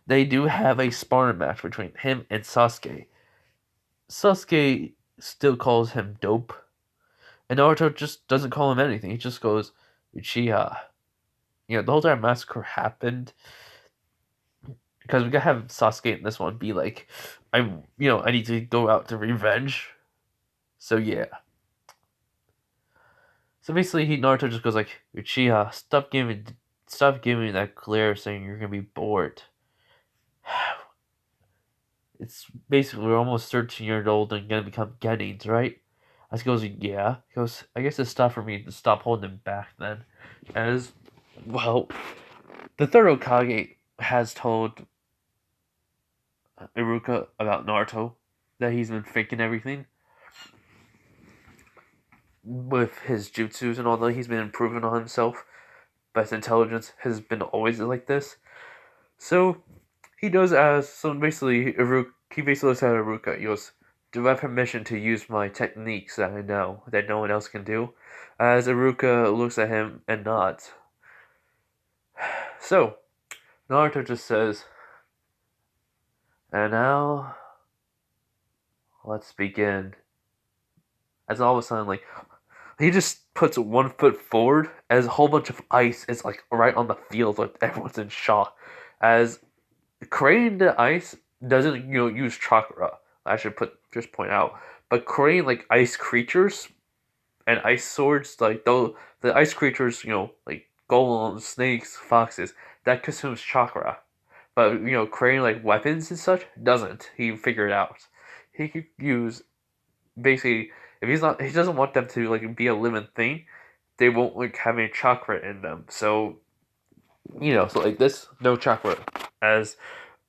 they do have a sparring match between him and Sasuke. Sasuke still calls him dope, and Naruto just doesn't call him anything. He just goes, Uchiha. The whole time massacre happened because we gotta have Sasuke in this one be like, I need to go out to revenge. So yeah. So basically, Naruto just goes like, Uchiha, stop giving me that glare saying you're gonna be bored. It's basically we're almost 13 years old and gonna become Genins, right? As he goes, yeah. He goes, I guess it's tough for me to stop holding him back then. As well, the third Hokage has told Iruka about Naruto, that he's been faking everything with his jutsus, and although he's been improving on himself, but his intelligence has been always like this. So he does as so basically he basically looks at Iruka. He goes, "Do I have permission to use my techniques that I know that no one else can do?" As Iruka looks at him and nods. So Naruto just says, "And now, let's begin." As all of a sudden, like, he just puts 1 foot forward as a whole bunch of ice is like right on the field, like everyone's in shock. As creating the ice doesn't use chakra. I should just point out, but creating like ice creatures and ice swords, like the ice creatures, like golems, snakes, foxes, that consumes chakra. But creating like weapons and such doesn't. He figured it out. He could use basically if he doesn't want them to like be a living thing, they won't like have any chakra in them. So so like this, no chakra. As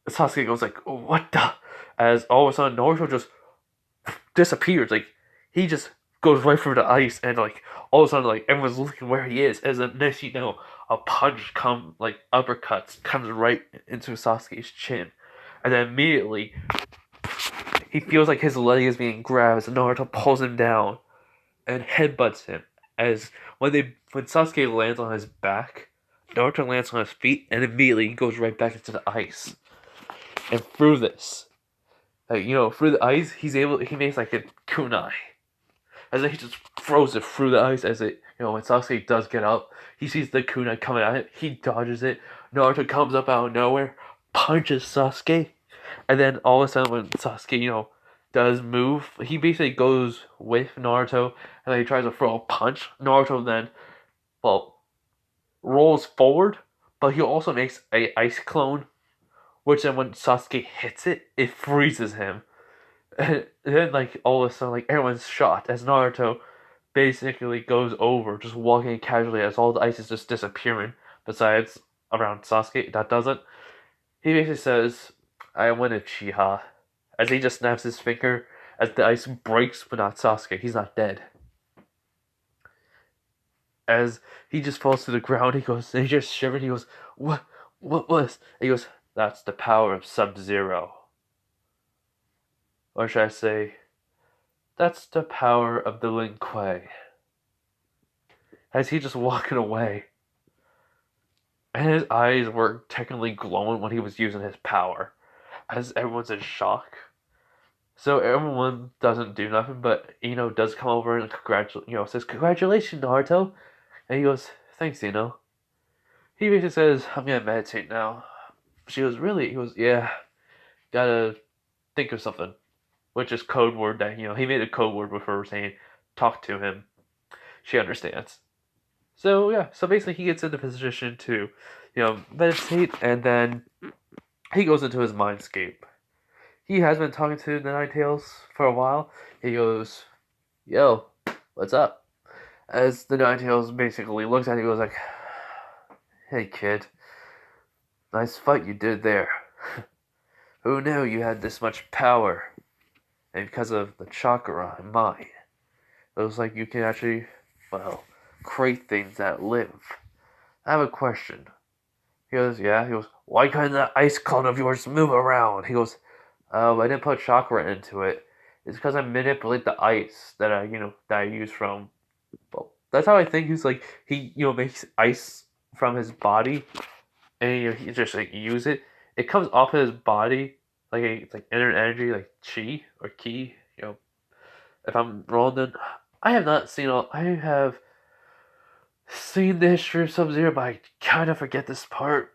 Sasuke goes like, oh, what the? As all of a sudden Naruto just disappears. Like he just goes right through the ice, and like all of a sudden like everyone's looking where he is. As the next a punch uppercuts comes right into Sasuke's chin, and then immediately he feels like his leg is being grabbed, and Naruto pulls him down and headbutts him. As when Sasuke lands on his back, Naruto lands on his feet and immediately goes right back into the ice. And through this, through the ice, he makes like a kunai. As he just throws it through the ice as when Sasuke does get up, he sees the kunai coming at him, he dodges it, Naruto comes up out of nowhere, punches Sasuke, and then all of a sudden when Sasuke, does move, he basically goes with Naruto, and then he tries to throw a punch. Naruto then, rolls forward, but he also makes a ice clone, which then when Sasuke hits it, it freezes him. And then, all of a sudden, everyone's shocked as Naruto basically goes over, just walking casually as all the ice is just disappearing, besides around Sasuke, that doesn't. He basically says, I win a Chiha, as he just snaps his finger as the ice breaks, but not Sasuke. He's not dead. As he just falls to the ground, he just shivered, he goes, what was? And he goes, that's the power of Sub-Zero. Or should I say, that's the power of the Lin Kuei. As he just walking away. And his eyes were technically glowing when he was using his power. As everyone's in shock. So everyone doesn't do nothing, but Ino does come over and says, congratulations, Naruto. And he goes, thanks, Ino. He basically says, I'm gonna meditate now. She goes, really? He goes, yeah. Gotta think of something. Which is code word that, he made a code word with her saying, talk to him. She understands. So, yeah. So basically he gets into position to, meditate, and then he goes into his mindscape. He has been talking to the Nine Tails for a while. He goes, yo, what's up? As the Nine Tails basically looks at him, he goes like, hey kid, nice fight you did there. Who knew you had this much power? And because of the chakra in mine, it was like you can actually, create things that live. I have a question. He goes, yeah. He goes, why couldn't that ice clone of yours move around? He goes, I didn't put chakra into it. It's because I manipulate the ice that I use from. Well, that's how I think he makes ice from his body, and he just use it. It comes off his body it's like inner energy, like chi or ki. If I'm wrong, then I have not seen all. I have seen the history of Sub-Zero, but I kind of forget this part.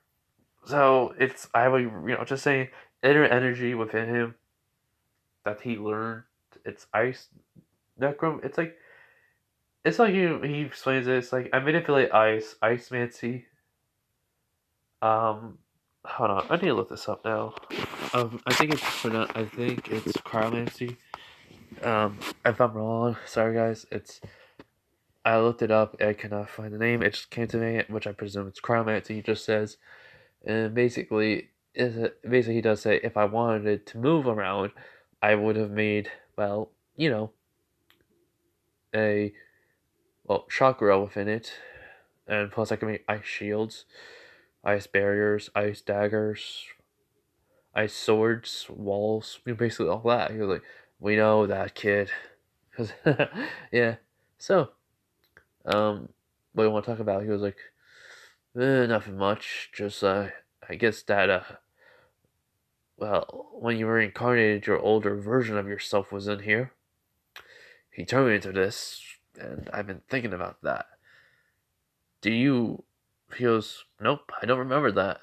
So I would just saying inner energy within him that he learned. It's ice necrom. It's like he explains it. It's like I manipulate ice mancy. Hold on, I need to look this up now. I think it's cryomancy. If I'm wrong, sorry guys. I looked it up. I cannot find the name. It just came to me, which I presume it's cryomancy. He just says, and basically he does say if I wanted it to move around, I would have made a chakra within it, and plus I can make ice shields, ice barriers, ice daggers, ice swords, walls, basically all that. He was like, we know that, kid. Cause yeah. So, what do you want to talk about? He was like, nothing much. Just I guess that when you reincarnated, your older version of yourself was in here. He turned me into this, and I've been thinking about that. He goes, nope, I don't remember that.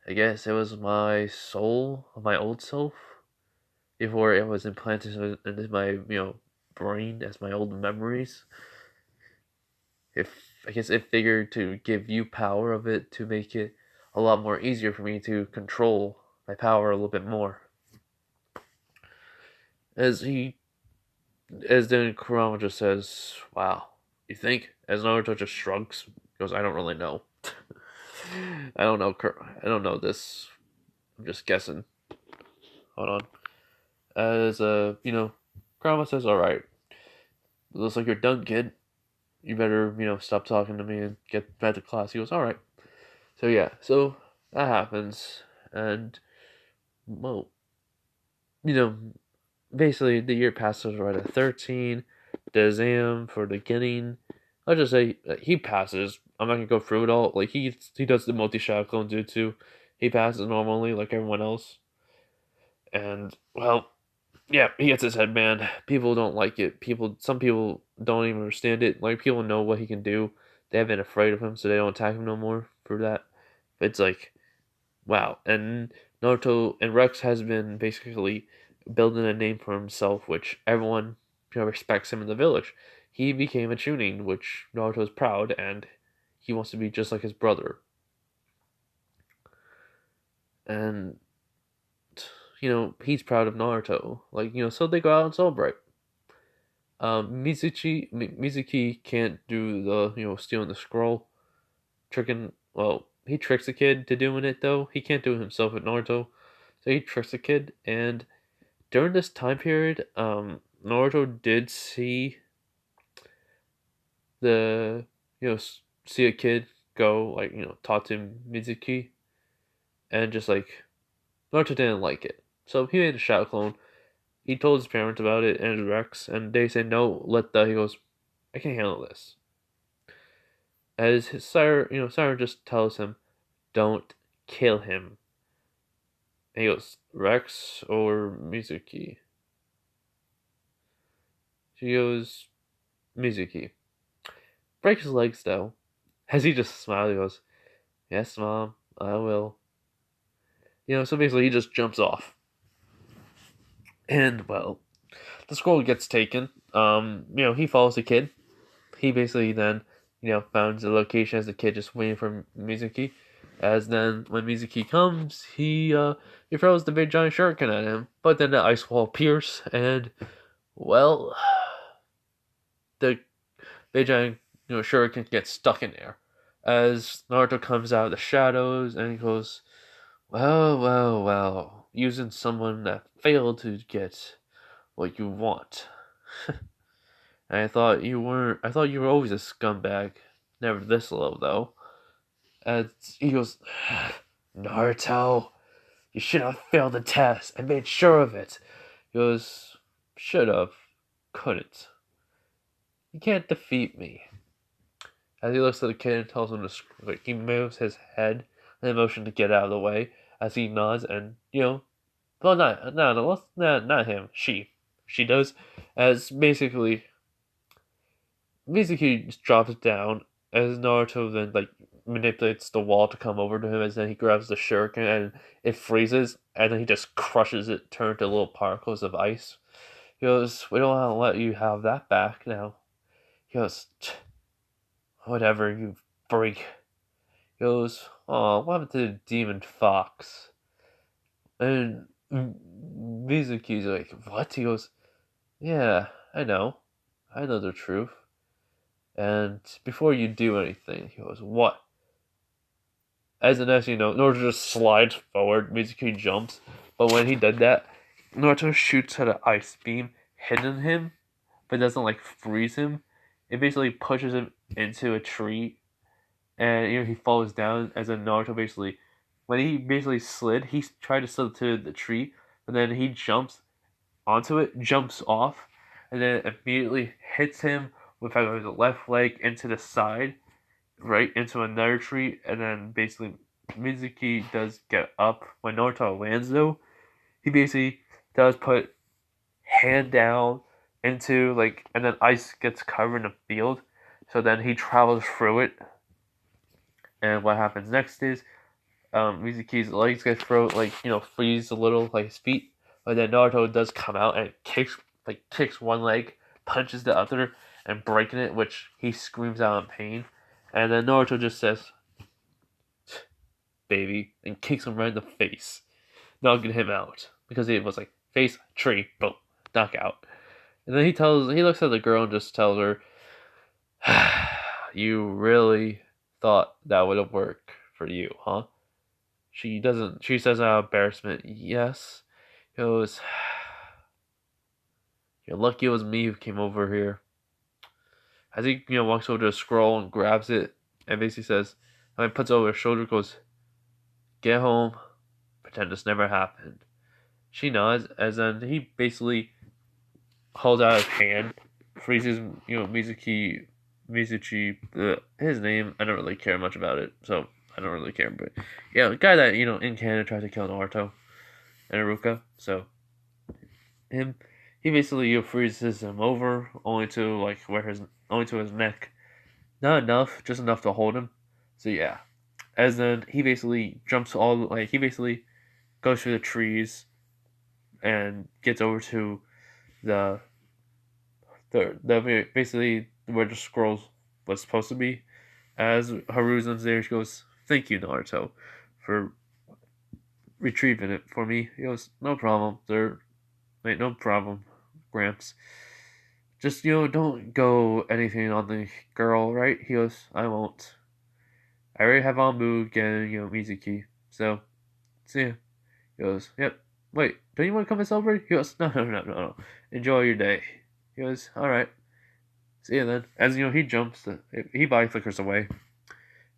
I guess it was my soul, my old self, before it was implanted into my, brain as my old memories. I guess it figured to give you power of it to make it a lot more easier for me to control my power a little bit more. As then Kurama just says, wow, you think? As Naruto just shrugs, goes, I don't really know. I don't know this. I'm just guessing. Hold on. As Kurama says, alright. Looks like you're done, kid. You better, stop talking to me and get back to class. He goes, alright. So yeah, that happens. And well, basically the year passes right at 13. The exam for the beginning, I'll just say he passes. I'm not gonna go through it all. Like he does the multi shadow clone jutsu. He passes normally like everyone else. And well, yeah, he gets his headband. People don't like it. Some people don't even understand it. Like people know what he can do. They have been afraid of him, so they don't attack him no more for that. But it's like, wow. And Naruto and Rex has been basically building a name for himself, which everyone respects him in the village. He became a Chunin, which Naruto is proud, and he wants to be just like his brother. And he's proud of Naruto. Like so they go out and celebrate. Mizuki can't do the stealing the scroll, tricking. Well, he tricks the kid to doing it though. He can't do it himself with Naruto, so he tricks the kid. And during this time period, Naruto did see the see a kid go like talk to Mizuki, and just like Naruto didn't like it, so he made a shadow clone. He told his parents about it and Rex, and they said no. Let the he goes. I can't handle this. As his sire, Sire just tells him, "Don't kill him." And he goes, "Rex or Mizuki?" She goes, "Mizuki." Breaks his legs though. As he just smiles, he goes, "Yes, mom, I will." So basically he just jumps off. And well, the scroll gets taken. He follows the kid. He basically then, finds the location as the kid just waiting for Mizuki. As then when Mizuki comes, he throws the big giant shuriken at him, but then the ice wall appears, and well, the big giant shuriken gets stuck in there. As Naruto comes out of the shadows and he goes, well, well, well, using someone that failed to get what you want. And I thought you weren't. I thought you were always a scumbag. Never this low though. And he goes, Naruto, you should have failed the test. I made sure of it. He goes, should have, couldn't. You can't defeat me. As he looks at the kid and tells him to, like, he moves his head in a motion to get out of the way. As he nods, and well, not him. She does. As basically Mizuki just drops down as Naruto then like manipulates the wall to come over to him as then he grabs the shuriken and it freezes and then he just crushes it, turned to little particles of ice. He goes, we don't want to let you have that back now. He goes, whatever, you freak. He goes, oh, what happened to the demon fox? And Mizuki's like, what? He goes, yeah, I know. I know the truth. And before you do anything, he goes, what? As the next Naruto just slides forward, Mizuki jumps, but when he did that, Naruto shoots at an ice beam hitting him, but doesn't like freeze him. It basically pushes him into a tree, and he falls down. As in Naruto basically, when he basically slid, he tried to slid to the tree, but then he jumps onto it, jumps off, and then immediately hits him with his left leg into the side, right into another tree, and then basically Mizuki does get up. When Naruto lands though, he basically does put hand down into and then ice gets covered in the field. So then he travels through it, and what happens next is Mizuki's legs get freeze a little, like his feet, but then Naruto does come out and kicks one leg, punches the other, and breaking it, which he screams out in pain, and then Naruto just says, "Baby," and kicks him right in the face, knocking him out because it was like face tree, boom, knockout. And then he looks at the girl and just tells her, "You really thought that would have worked for you, huh?" She doesn't. She says out of embarrassment, "Yes." He goes, "You're lucky it was me who came over here." As he walks over to the scroll and grabs it, and basically says, and then puts it over his shoulder, goes, "Get home, pretend this never happened." She nods, as then he basically holds out his hand, freezes, Mizuki, his name, I don't really care much about it, so I don't really care, but yeah, the guy that, in Canada tried to kill Naruto and Iruka, so him, he basically, freezes him over, only to his neck, not enough, just enough to hold him, so yeah, as then he basically he basically goes through the trees and gets over to the basically where the scroll was supposed to be. As Haruzen's there, she goes, "Thank you, Naruto, for retrieving it for me." He goes, "No problem, sir. Mate, no problem, Gramps. Just don't go anything on the girl, right?" He goes, "I won't. I already have Anbu and Mizuki, so see ya." He goes, "Yep. Wait, don't you want to come and celebrate?" He goes, "No, no, no, no, no. Enjoy your day." He goes, "All right. See ya then." As he jumps, he body flickers away,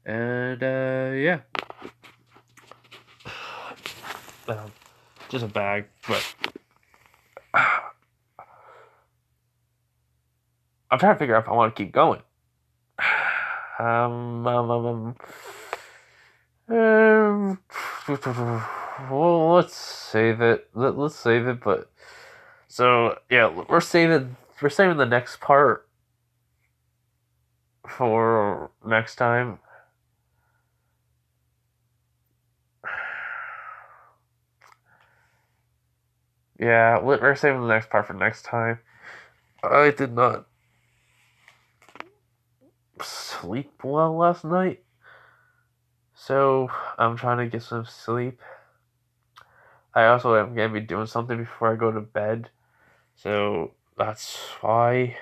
and yeah, just a bag. But I'm trying to figure out if I want to keep going. Well, let's save it. Let's save it. But so yeah, we're saving the next part for next time. Yeah, we're saving the next part for next time. I did not sleep well last night, so I'm trying to get some sleep. I also am gonna be doing something before I go to bed, so that's why.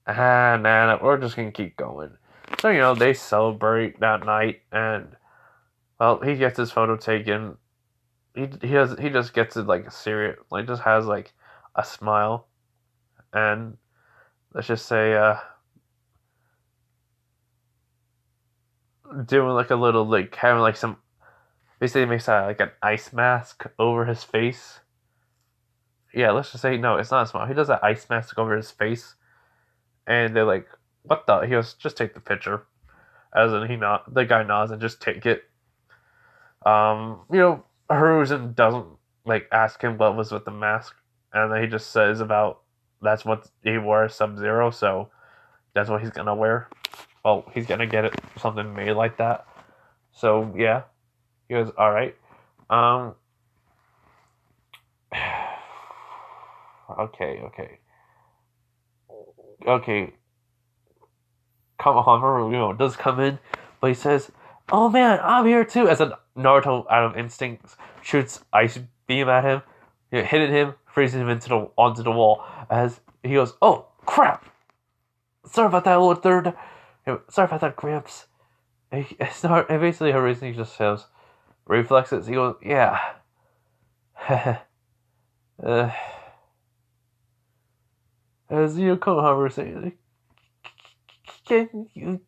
Nah, we're just gonna keep going. So they celebrate that night, and well, he gets his photo taken. He just gets it like serious, like just has like a smile, and let's just say doing like a little like having like some basically makes like an ice mask over his face. Yeah, let's just say no, it's not a smile. He does an ice mask over his face, and they're like, "What the?" He goes, "Just take the picture." As in, the guy nods and just take it. Hiruzen doesn't like ask him what was with the mask, and then he just says about that's what he wore Sub-Zero, so that's what he's gonna wear. Well, he's gonna get it something made like that. So yeah, he goes, "All right." Um. Okay. Kamehameha, does come in, but he says, "Oh man, I'm here too." As a Naruto, out of instinct, shoots ice beam at him, hitting him, freezing him onto the wall. As he goes, "Oh crap! Sorry about that, little third. Sorry about that, Gramps." And basically, Haruzen just says, reflexes. He goes, "Yeah." uh, as Kamehameha says, "Can you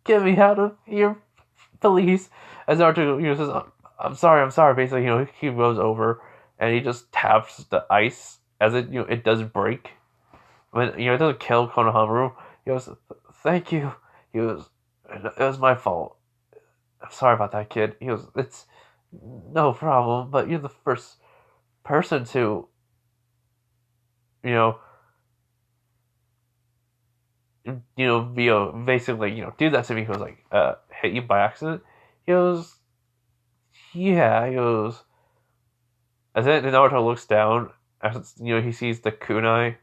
get me out of here, please?" As Naruto says, I'm sorry." Basically, he goes over and he just taps the ice as it does break. When it doesn't kill Konohamaru. He goes, "Thank you." He goes, "It was my fault. I'm sorry about that, kid." He goes, "It's no problem, but you're the first person to, you know, basically, do that to me." He goes like, "Hit you by accident." He goes, "Yeah." He goes, as then Naruto looks down, as he sees the kunai,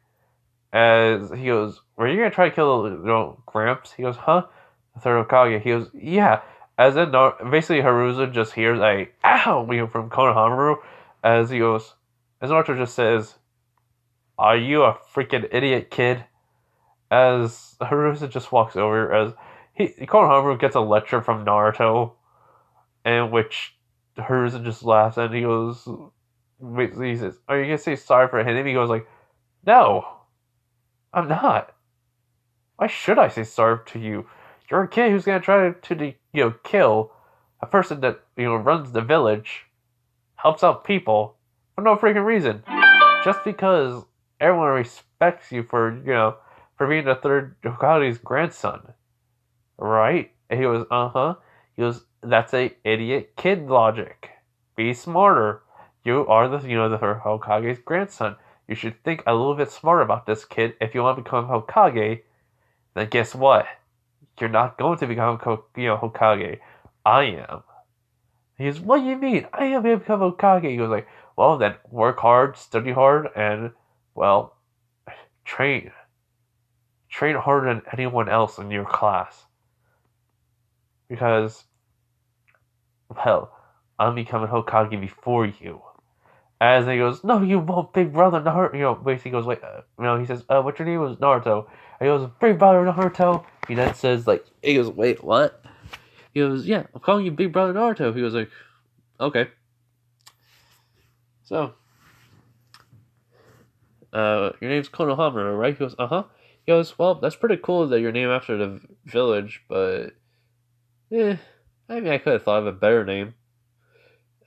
as he goes, "Were you gonna try to kill Gramps?" He goes, "Huh?" The third Hokage. He goes, "Yeah." As then basically Haruzen just hears a "ow" from Konohamaru, as he goes, as Naruto just says, "Are you a freaking idiot, kid?" As Haruzen just walks over, as Konohamaru gets a lecture from Naruto, in which Haruzen just laughs, and he goes, he says, "Are you gonna say sorry for hitting him?" He goes like, "No, I'm not. Why should I say sorry to you? You're a kid who's gonna try to kill a person that runs the village, helps out people for no freaking reason, just because everyone respects you for, for being the third Hokage's grandson, right? And he goes, uh-huh. He goes, that's a idiot kid logic. Be smarter. You are the Hokage's grandson. You should think a little bit smarter about this, kid. If you want to become Hokage, then guess what? You're not going to become, Hokage. I am. He goes, what do you mean? I am going to become Hokage. He goes like, well, then work hard, study hard, and, well, train. Train harder than anyone else in your class. Because, well, I'm becoming Hokage before you. As he goes, no, you won't, big brother Naruto. Basically goes, wait, he says, what's your name? Was Naruto. And he goes, big brother Naruto. He then says, he goes, wait, what? He goes, yeah, I'm calling you big brother Naruto. He goes like, okay. So, your name's Konohamaru, right? He goes, uh-huh. He goes, well, that's pretty cool that you're named after the village, but, I mean, I could have thought of a better name.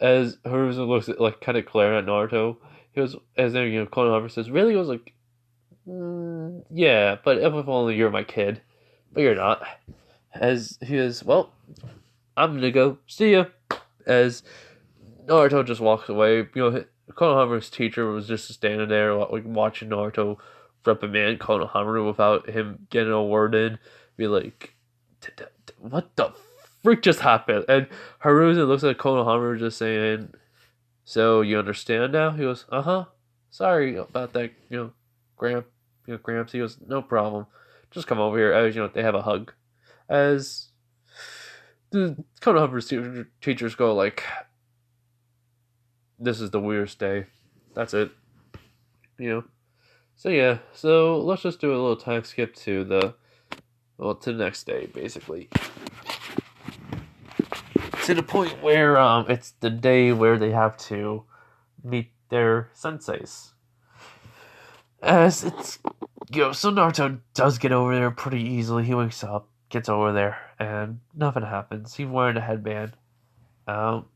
As Haruzu looks at, kind of glaring at Naruto, he goes, as then, Konohamaru says, really? He goes like, yeah, but if only you're my kid. But you're not. As he is, well, I'm gonna go. See ya. As Naruto just walks away, Konohamaru's teacher was just standing there, watching Naruto reprimand Konohamaru without him getting a word in. Be like, what the freak just happened? And Haruzu looks at Konohamaru just saying, so you understand now? He goes, uh-huh. Sorry about that, Gramps. He goes, no problem. Just come over here. As, they have a hug. As the Konohamaru's teachers go like, this is the weirdest day. That's it. So yeah, so let's just do a little time skip to to the next day, basically. To the point where it's the day where they have to meet their senseis. As it's so Naruto does get over there pretty easily. He wakes up, gets over there, and nothing happens. He's wearing a headband. So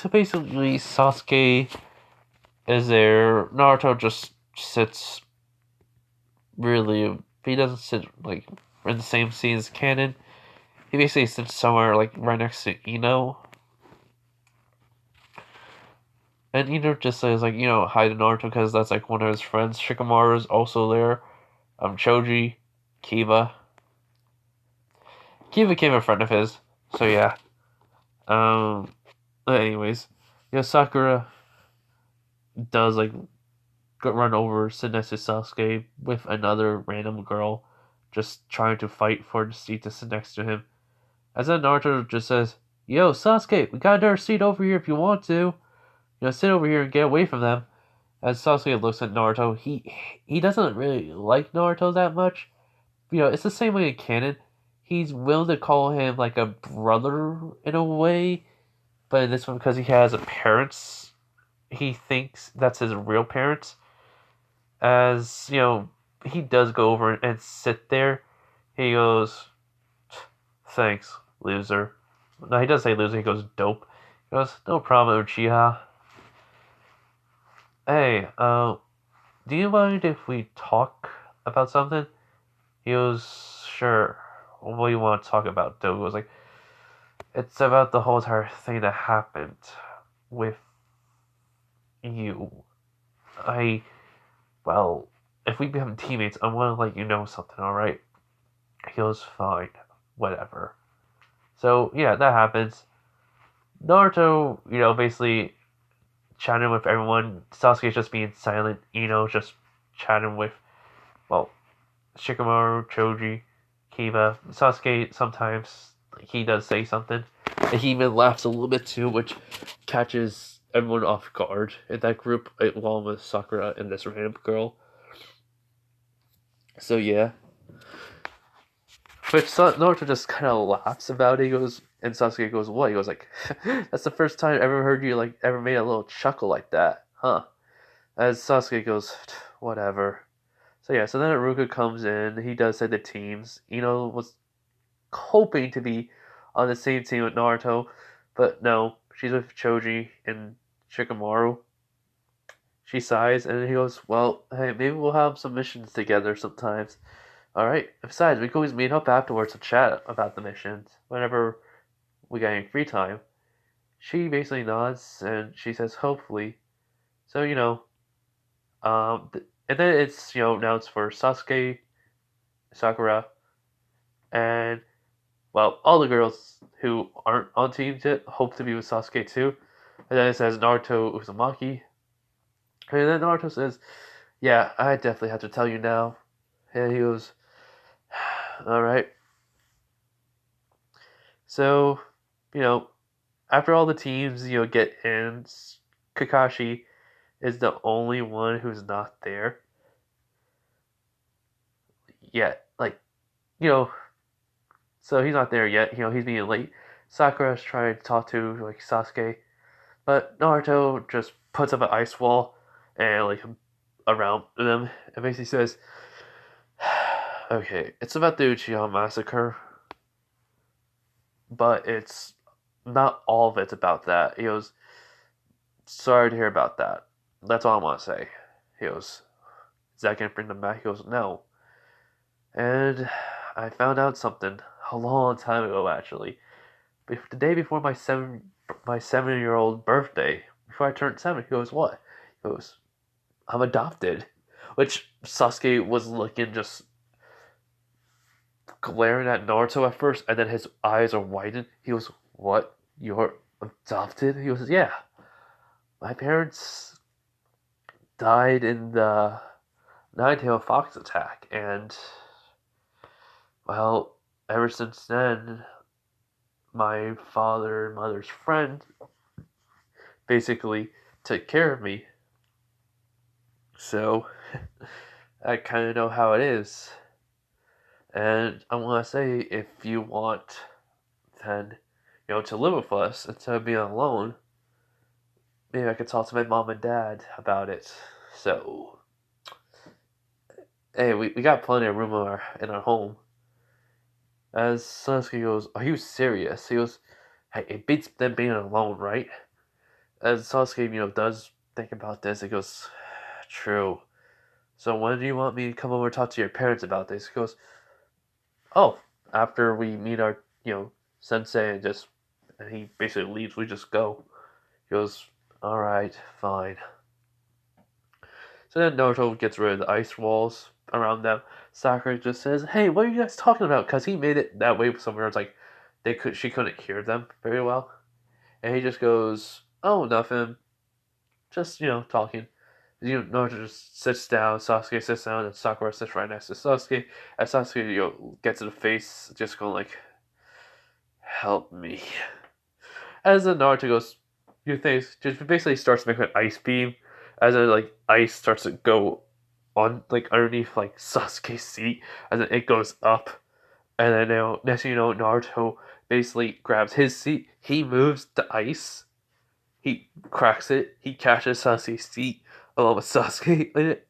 basically Sasuke is there. Naruto just sits he doesn't sit in the same scene as canon. He basically sits somewhere right next to Ino. And Ino just says hi to Naruto because that's one of his friends. Shikamaru's also there. Choji, Kiba. Kiba became a friend of his. So yeah. Anyways, Sakura does run over, sit next to Sasuke with another random girl, just trying to fight for the seat to sit next to him. As then Naruto just says, "Yo, Sasuke, we got another seat over here if you want to. Sit over here and get away from them." As Sasuke looks at Naruto, he doesn't really like Naruto that much. It's the same way in canon. He's willing to call him a brother in a way, but in this one, because he has parents, he thinks that's his real parents. As, he does go over and sit there. He goes, thanks, loser. No, he doesn't say loser, he goes, dope. He goes, no problem, Uchiha. Hey, do you mind if we talk about something? He goes, sure. What do you want to talk about? Dope goes it's about the whole entire thing that happened with you. Well, if we become teammates, I want to let you know something, alright? He goes, fine, whatever. So, yeah, that happens. Naruto, basically chatting with everyone. Sasuke's just being silent. Just chatting with, Shikamaru, Choji, Kiba. Sasuke, sometimes, he does say something. And he even laughs a little bit too, which catches everyone off guard in that group, along with Sakura and this random girl. So yeah. Which Naruto just kind of laughs about it. He goes, and Sasuke goes, what? He goes that's the first time I ever heard you ever made a little chuckle like that, huh? As Sasuke goes, whatever. So yeah, so then Iruka comes in. He does say the teams. Was hoping to be on the same team with Naruto, but no, she's with Choji and Shikamaru. She sighs, and he goes, "Well, hey, maybe we'll have some missions together sometimes. All right. Besides, we can always meet up afterwards to chat about the missions whenever we got any free time." She basically nods, and she says, "Hopefully." So and then it's now it's for Sasuke, Sakura, and well, all the girls who aren't on teams yet hope to be with Sasuke too. And then it says Naruto Uzumaki. And then Naruto says, "Yeah, I definitely have to tell you now." And he goes, "Alright." So, you know, after all the teams, get in, Kakashi is the only one who's not there yet. Like, you know, so he's not there yet. He's being late. Sakura's trying to talk to, like, Sasuke. But Naruto just puts up an ice wall and, like, around them and basically says, "Okay, it's about the Uchiha massacre, but it's not all of it's about that." He goes, "Sorry to hear about that. That's all I want to say." He goes, "Is that going to bring them back?" He goes, "No." And I found out something a long time ago, actually. The day before my 7-year-old birthday, before I turned 7, he goes, "What?" He goes, "I'm adopted." Which Sasuke was looking, just glaring at Naruto at first, and then his eyes are widened. He goes, "What? You're adopted?" He goes, "Yeah. My parents died in the Nine-Tailed Fox attack, and, well, ever since then, my father and mother's friend basically took care of me. So I kind of know how it is. And I want to say, if you want, then, to live with us instead of being alone, maybe I could talk to my mom and dad about it. So, hey, we got plenty of room in our home." As Sasuke goes, "Are you serious?" He goes, "Hey, it beats them being alone, right?" As Sasuke, does think about this, he goes, "True. So when do you want me to come over and talk to your parents about this?" He goes, "Oh, after we meet our, sensei and he basically leaves, we just go." He goes, "Alright, fine." So then Naruto gets rid of the ice walls around them. Sakura just says, "Hey, what are you guys talking about?" Because he made it that way somewhere. It's like she couldn't hear them very well. And he just goes, "Oh, nothing. Just, talking." Naruto just sits down, Sasuke sits down, and Sakura sits right next to Sasuke. And Sasuke, gets in the face, just going like, "Help me." As then Naruto goes, just basically starts making an ice beam, as then like ice starts to go on like underneath like Sasuke's seat, and then it goes up, and then next thing you know, Naruto basically grabs his seat, he moves the ice, he cracks it, he catches Sasuke's seat along with Sasuke in it,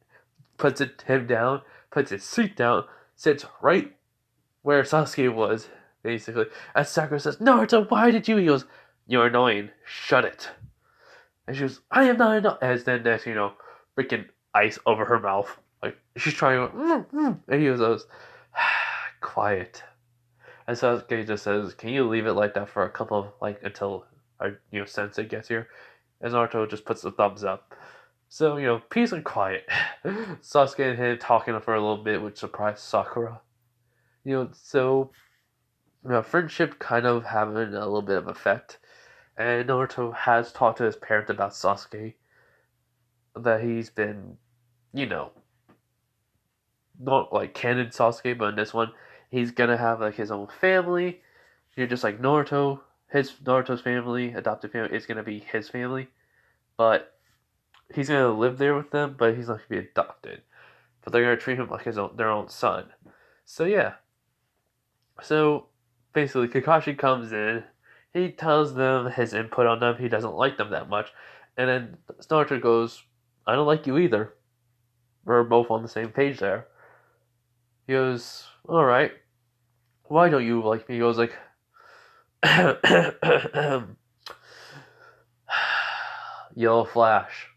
puts him down, puts his seat down, sits right where Sasuke was, basically. And Sakura says, "Naruto, why did you?" He goes, "You're annoying. Shut it." And she goes, "I am not annoying." As then next, freaking ice over her mouth. Like, she's trying to, and he goes, "Quiet." And Sasuke just says, "Can you leave it like that for a couple of, like, until our, sensei gets here?" And Naruto just puts the thumbs up. So, peace and quiet. Sasuke and him talking for a little bit, which surprised Sakura. So, friendship kind of having a little bit of effect. And Naruto has talked to his parents about Sasuke, that he's been, you know, not like canon Sasuke, but in this one, he's gonna have like his own family. Just like Naruto, Naruto's family, adopted family, is gonna be his family, but he's gonna live there with them, but he's not gonna be adopted. But they're gonna treat him like their own son. So yeah. So basically, Kakashi comes in. He tells them his input on them. He doesn't like them that much, and then Naruto goes, "I don't like you either." We're both on the same page there. He goes, "All right. Why don't you like me?" He goes like, "Yellow Flash."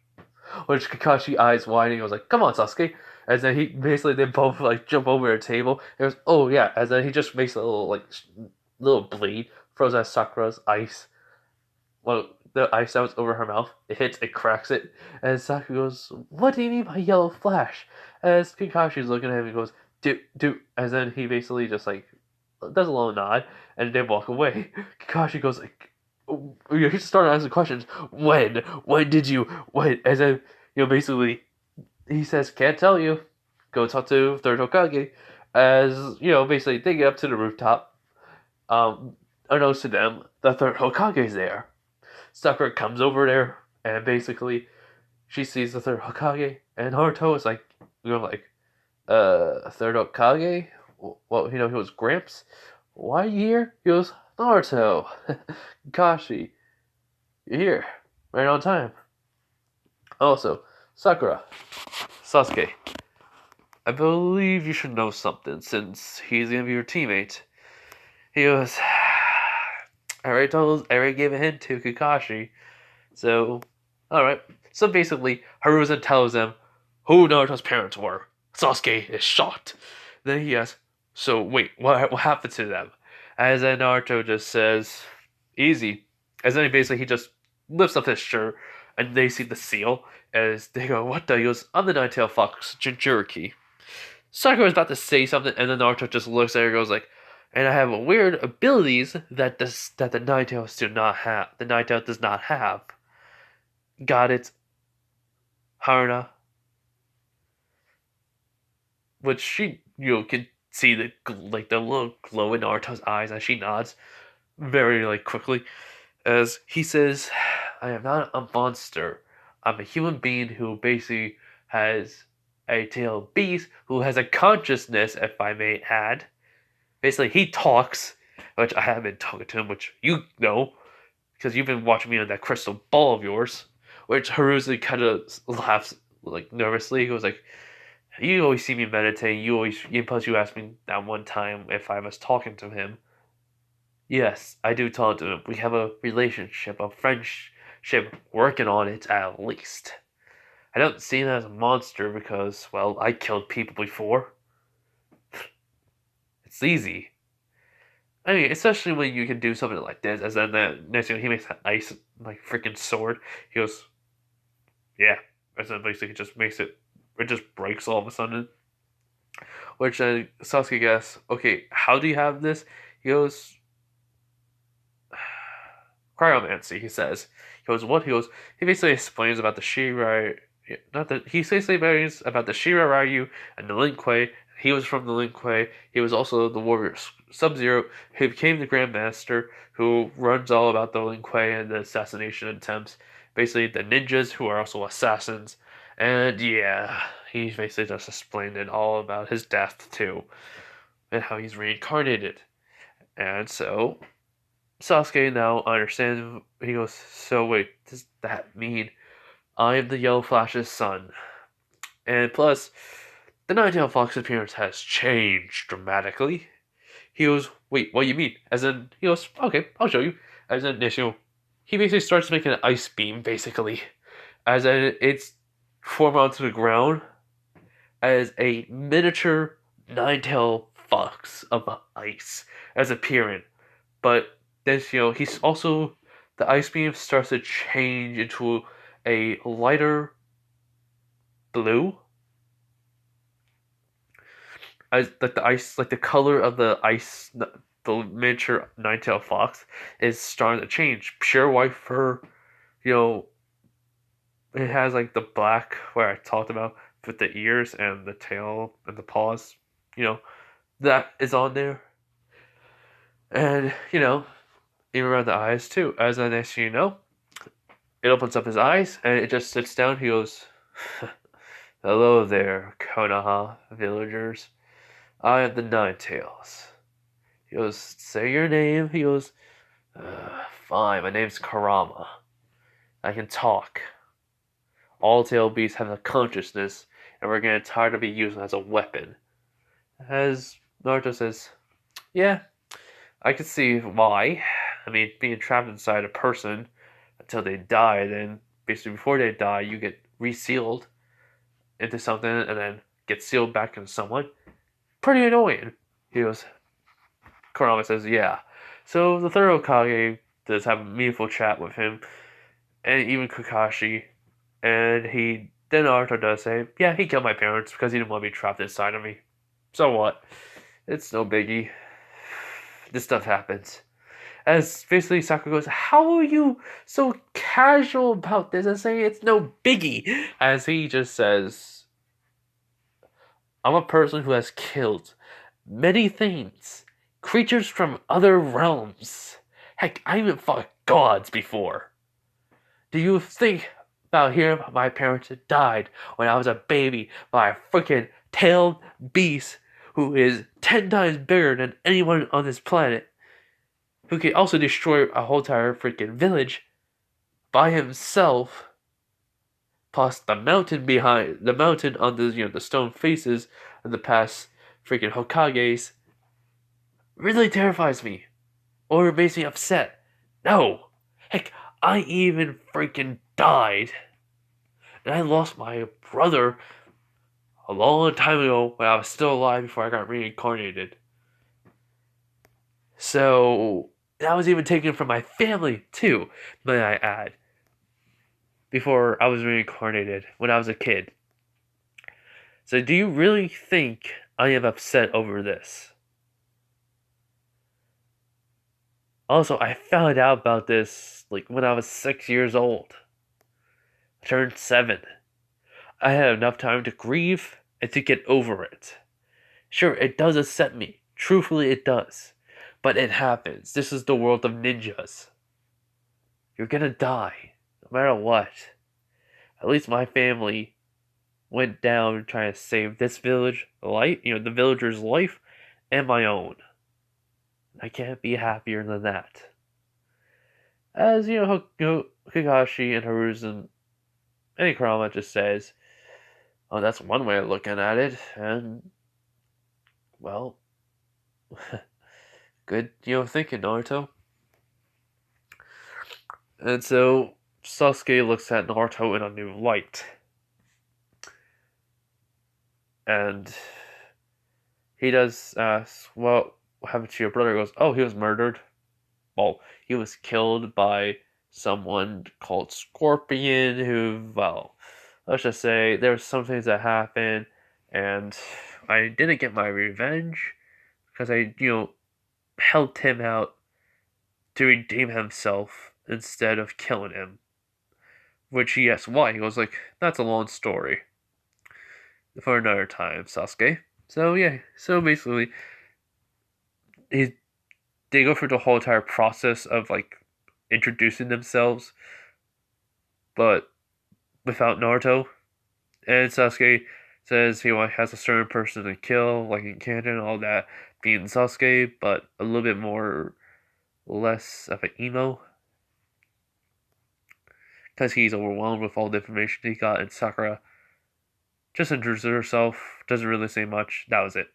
Which Kakashi eyes wide and he goes like, "Come on, Sasuke." And then they both like jump over a table. And goes, "Oh yeah." And then he just makes a little little blade, throws at Sakura's ice. Well, the ice that was over her mouth, it hits, it cracks it, and Sakura goes, "What do you mean by yellow flash?" As Kakashi's looking at him, he goes, "Do," and then he basically just like does a little nod, and they walk away. Kakashi goes like, he just started asking questions. When? When did you? When? And then basically he says, "Can't tell you. Go talk to Third Hokage." As basically they get up to the rooftop. Unbeknownst to them, the Third Hokage's there. Sakura comes over there, and basically she sees the Third Hokage, and Naruto is like, Third Hokage? Well, he was Gramps. Why are you here? He goes, Naruto, Kashi, you're here, right on time. Also, Sakura, Sasuke, I believe you should know something since he's gonna be your teammate. He goes, I already gave a hint to Kakashi, so, alright. So basically, Hiruzen tells them who Naruto's parents were. Sasuke is shocked. Then he asks, so wait, what happened to them? As then Naruto just says, easy. As then he just lifts up his shirt, and they see the seal, as they go, what the? He goes, I'm the Nine-Tailed Fox, Jinchuriki. Sakura is about to say something, and then Naruto just looks at her and goes like, and I have weird abilities that the Nine-Tails do not have. The Nine-Tail does not have. Got it, Haruna. Which she, can see the little glow in Naruto's eyes as she nods very quickly, as he says, "I am not a monster. I'm a human being who basically has a tailed beast who has a consciousness, if I may add." Basically, he talks, which I have been talking to him, which you know, because you've been watching me on that crystal ball of yours. Which Haruzi kind of laughs nervously. He goes like, "You always see me meditating. Plus you asked me that one time if I was talking to him. Yes, I do talk to him. We have a relationship, a friendship, working on it at least. I don't see him as a monster because, well, I killed people before. It's easy. I mean, especially when you can do something like this, as then the next thing he makes an ice freaking sword. He goes, yeah, and then basically it just breaks all of a sudden. Which Sasuke asks, okay, how do you have this? He goes, cryomancy, he says. He goes, what? He goes, he basically explains about the Shirai, he basically explains about the Shiraryu and the Lin Kuei. He was from the Lin Kuei. He was also the warrior Sub-Zero, who became the Grandmaster, who runs all about the Lin Kuei and the assassination attempts. Basically, the ninjas, who are also assassins. And yeah, he basically just explained it all about his death, too. And how he's reincarnated. And so, Sasuke now understands. He goes, so wait, does that mean I am the Yellow Flash's son? And plus, the Nine-Tailed Fox appearance has changed dramatically. He goes, wait, what do you mean? As in, he goes, okay, I'll show you. As in, he basically starts making an ice beam, basically. As in, it's formed onto the ground as a miniature Nine-Tailed Fox of ice as appearing. But then, he's also, the ice beam starts to change into a lighter blue. As the ice, the color of the ice, the miniature Nine-Tailed Fox is starting to change. Pure white fur, it has the black where I talked about with the ears and the tail and the paws, that is on there. And, even around the eyes too. As the next thing you know, it opens up his eyes and it just sits down. He goes, hello there, Konoha villagers. I am the Nine-Tails. He goes, say your name. He goes, fine, my name's Karama. I can talk. All tail beasts have a consciousness, and we're getting tired of being used as a weapon. As Naruto says, yeah, I can see why. I mean, being trapped inside a person until they die, then basically before they die, you get resealed into something and then gets sealed back into someone. Pretty annoying. He goes, Kurama says, yeah. So the third Hokage does have a meaningful chat with him, and even Kakashi, and then Naruto does say, yeah, he killed my parents because he didn't want to be trapped inside of me. So what? It's no biggie. This stuff happens. As basically Sakura goes, how are you so casual about this and saying it's no biggie? As he just says, I'm a person who has killed many things, creatures from other realms. Heck, I even fought gods before. Do you think about hearing about my parents that died when I was a baby by a freaking tailed beast who is 10 times bigger than anyone on this planet, who can also destroy a whole entire freaking village by himself, plus the mountain behind the mountain on the stone faces of the past freaking Hokages really terrifies me or makes me upset. No, heck, I even freaking died, and I lost my brother a long time ago when I was still alive before I got reincarnated. So that was even taken from my family too, may I add, before I was reincarnated when I was a kid. So do you really think I am upset over this? Also, I found out about this like when I was 6 years old. I turned 7. I had enough time to grieve and to get over it. Sure, it does upset me. Truthfully, it does. But it happens. This is the world of ninjas. You're gonna die, no matter what. At least my family went down trying to save this village life, the villager's life, and my own. I can't be happier than that. As Kakashi and Hiruzen and Kurama just says, "Oh, that's one way of looking at it," and well, good thinking, Naruto. And so Sasuke looks at Naruto in a new light. And he does ask, well, what happened to your brother? He goes, oh, he was murdered. Well, he was killed by someone called Scorpion who, well, let's just say there's some things that happened, and I didn't get my revenge because I, helped him out to redeem himself instead of killing him. Which he asked why. He goes like, that's a long story for another time, Sasuke. So yeah, so basically, they go through the whole entire process of like introducing themselves, but without Naruto. And Sasuke says he has a certain person to kill, like in canon, all that, being Sasuke, but a little bit more, less of an emo, because he's overwhelmed with all the information he got, and Sakura just introduces herself, doesn't really say much, that was it.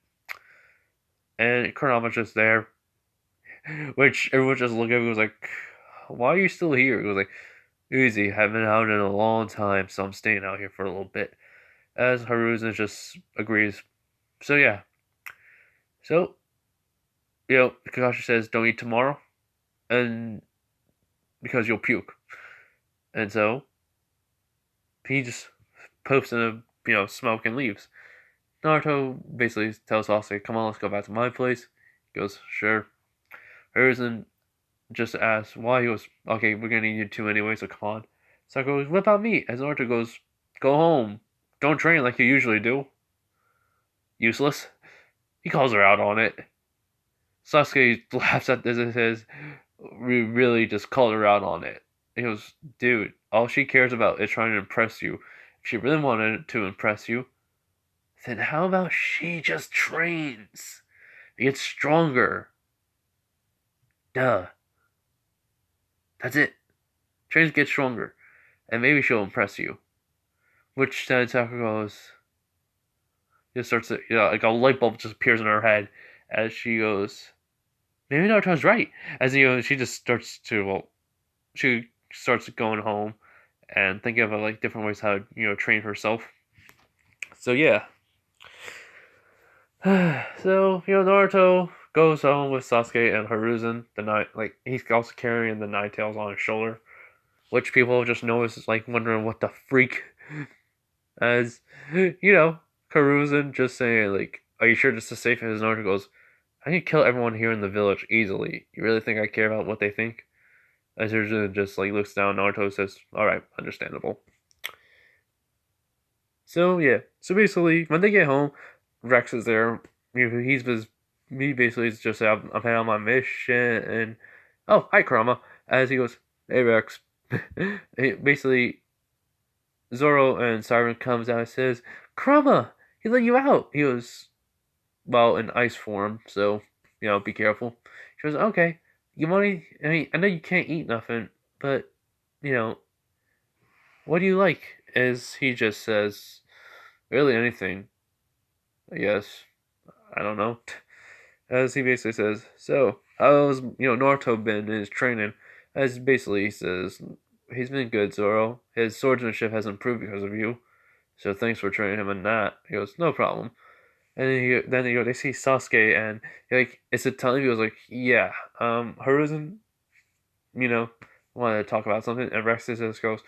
And Kurama's just there, which everyone just looked at me and was like, why are you still here? He was like, easy, haven't been out in a long time, so I'm staying out here for a little bit. As Hiruzen just agrees. So yeah. So, Kakashi says, don't eat tomorrow, and because you'll puke. And so, he just poofs in smoke and leaves. Naruto basically tells Sasuke, come on, let's go back to my place. He goes, sure. Hiruzen just asks why. He goes, okay, we're gonna need you two anyway, so come on. Sasuke goes, what about me? As Naruto goes, go home. Don't train like you usually do. Useless. He calls her out on it. Sasuke laughs at this and says, we really just called her out on it. He goes, dude, all she cares about is trying to impress you. If she really wanted to impress you, then how about she just trains? Gets stronger. Duh. That's it. Trains get stronger. And maybe she'll impress you. Which then Sakura goes, just starts to, like a light bulb just appears in her head as she goes, maybe Naruto's right. As she just starts to, she starts going home and thinking of like different ways how to train herself. So yeah. So Naruto goes home with Sasuke and Hiruzen. The night like he's also carrying the Nine Tails on his shoulder, which people just notice is like wondering what the freak. As Hiruzen just saying like, "Are you sure this is safe?" And his Naruto goes, "I can kill everyone here in the village easily. You really think I care about what they think?" As Hiruzen just like looks down, Naruto says, "All right, understandable." So yeah, so basically when they get home, Rex is there. He basically is just I'm heading on my mission and oh hi Kurama as he goes hey Rex. Basically Zoro and Siren comes out and says Kurama he let you out. He goes well in ice form so be careful. She goes okay you want I mean I know you can't eat nothing but you know what do you like? As he just says really anything I guess. I don't know. As he basically says, so how's Naruto been in his training? As basically he says, he's been good, Zoro. His swordsmanship has improved because of you. So thanks for training him in that. He goes, no problem. And then they see Sasuke and like it's a time he goes like, yeah, Hiruzen, you know, wanted to talk about something, and Rex just goes,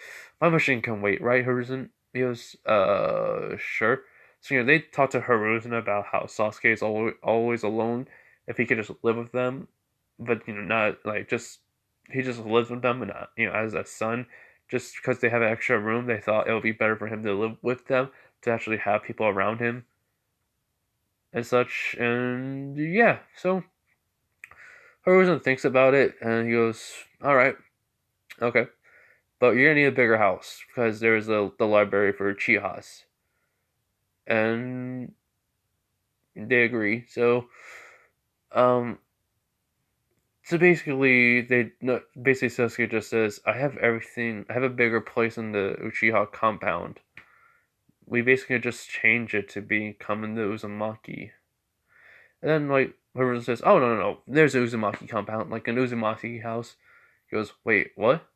my machine can wait, right, Hiruzen? He goes, sure. So they talk to Hiruzen about how Sasuke is always alone if he could just live with them, but not like just he just lives with them and not, as a son. Just because they have an extra room, they thought it would be better for him to live with them to actually have people around him and such. And yeah, so Hiruzen thinks about it and he goes, "All right, okay." But you're gonna need a bigger house because there's the library for Chihas, and they agree. Um, so basically, they no, basically Sasuke just says, "I have everything. I have a bigger place in the Uchiha compound. We basically just change it to become in the Uzumaki." And then like whoever says, "Oh no, there's an Uzumaki compound, like an Uzumaki house." He goes, "Wait, what?"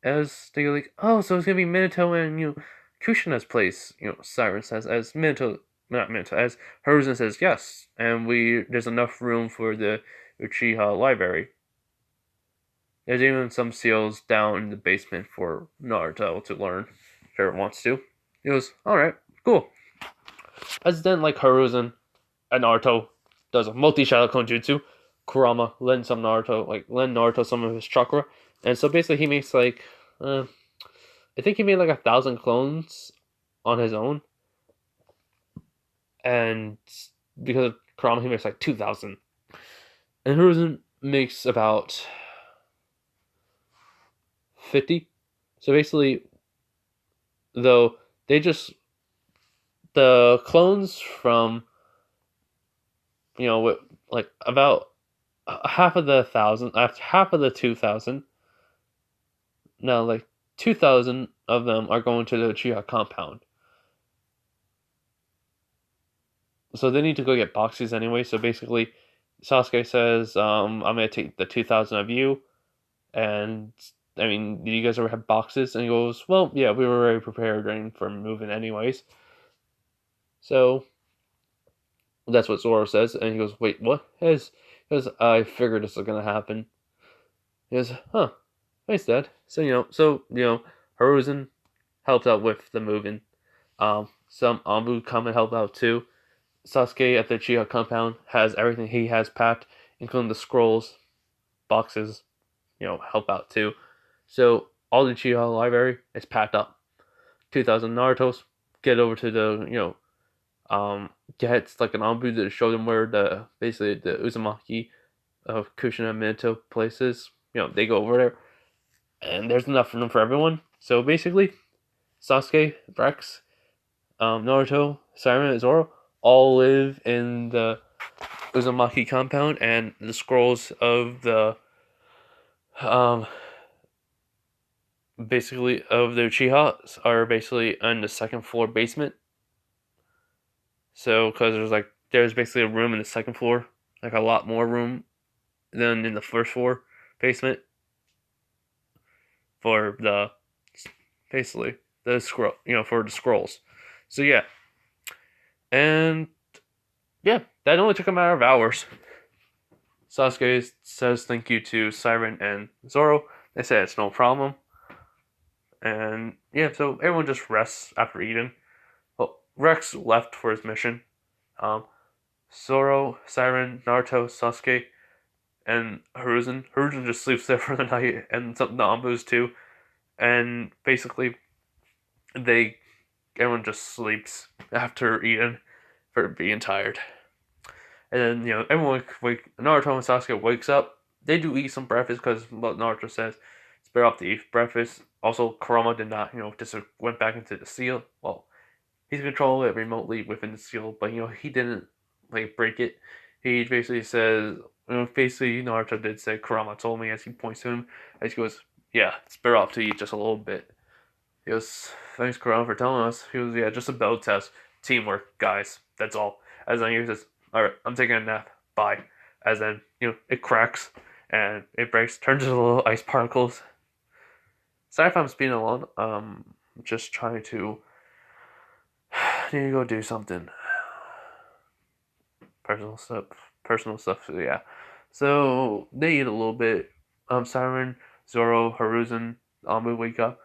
As they go like, oh, so it's gonna be Minato and Kushina's place. Siren says as Minato, not Minato, as Hiruzen says yes, and there's enough room for the Uchiha library. There's even some seals down in the basement for Naruto to learn if he ever wants to. He goes, all right, cool. As then like Hiruzen and Naruto does a multi-shadow konjutsu, Kurama lends Naruto some of his chakra, and so basically he makes like. I think he made like 1,000 clones on his own, and because of Kurama, he makes like 2,000. And Hiruzen makes about 50. So basically, though they just the clones from like about half of the 1,000, half of the 2,000. No, like 2,000 of them are going to the Uchiha compound. So they need to go get boxes anyway. So basically, Sasuke says, "I'm gonna take the 2,000 of you." And I mean, do you guys ever have boxes? And he goes, well, yeah, we were already prepared for moving anyways. So that's what Zoro says. And he goes, wait, what? He goes, I figured this was going to happen. He goes, huh, thanks, Dad. So, Hiruzen helps out with the moving. Some Anbu come and help out too. Sasuke at the Chiha compound has everything he has packed, including the scrolls, boxes, help out too. So all the Uchiha library is packed up. 2,000 Naruto's get over to the get like an Anbu to show them where basically the Uzumaki of Kushina and Minato places. They go over there, and there's enough room for everyone. So basically, Sasuke, Rex, Naruto, Siren, and Zoro all live in the Uzumaki compound, and the scrolls of the um basically of the Uchihas are basically on the second floor basement. So because there's basically a room in the second floor, like a lot more room than in the first floor basement for the basically the scroll, for the scrolls. So yeah, and yeah, that only took a matter of hours. Sasuke says thank you to Siren and Zoro. They say it's no problem. And yeah, so everyone just rests after eating. Well, Rex left for his mission. Um, Zoro, Siren, Naruto, Sasuke, and Hiruzen. Hiruzen just sleeps there for the night, and some the Ambus too. And basically, they everyone just sleeps after eating for being tired. And then everyone Naruto and Sasuke wakes up. They do eat some breakfast because what Naruto says, it's better off to eat breakfast. Also, Kurama did not just went back into the seal. Well, he's controlling it remotely within the seal, but he didn't break it. He basically says, basically Naruto did say Kurama told me as he points to him, as he goes, yeah, it's better off to eat just a little bit. He goes, thanks Kurama for telling us. He goes, yeah, just a bell test, teamwork, guys. That's all. As then he says, all right, I'm taking a nap. Bye. As then it cracks and it breaks, turns into little ice particles. Sorry if I'm speeding along. Just trying to need to go do something. Personal stuff. Personal stuff. So yeah. So they eat a little bit. Siren, Zoro, Hiruzen, Amu wake up.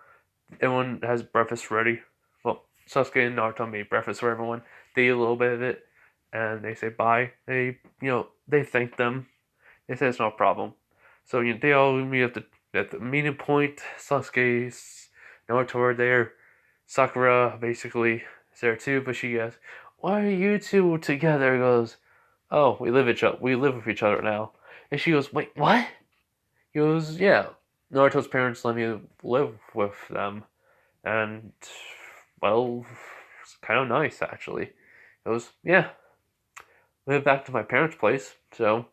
Everyone has breakfast ready. Well, Sasuke and Naruto made breakfast for everyone. They eat a little bit of it, and they say bye. They thank them. They say it's no problem. So they all meet at the meeting point. Sasuke's Naruto are there. Sakura basically is there too, but she asks, "Why are you two together?" He goes, "Oh, we live with each other now." And she goes, "Wait, what?" He goes, "Yeah, Naruto's parents let me live with them, and well, it's kind of nice actually." He goes, "Yeah, moved back to my parents' place, so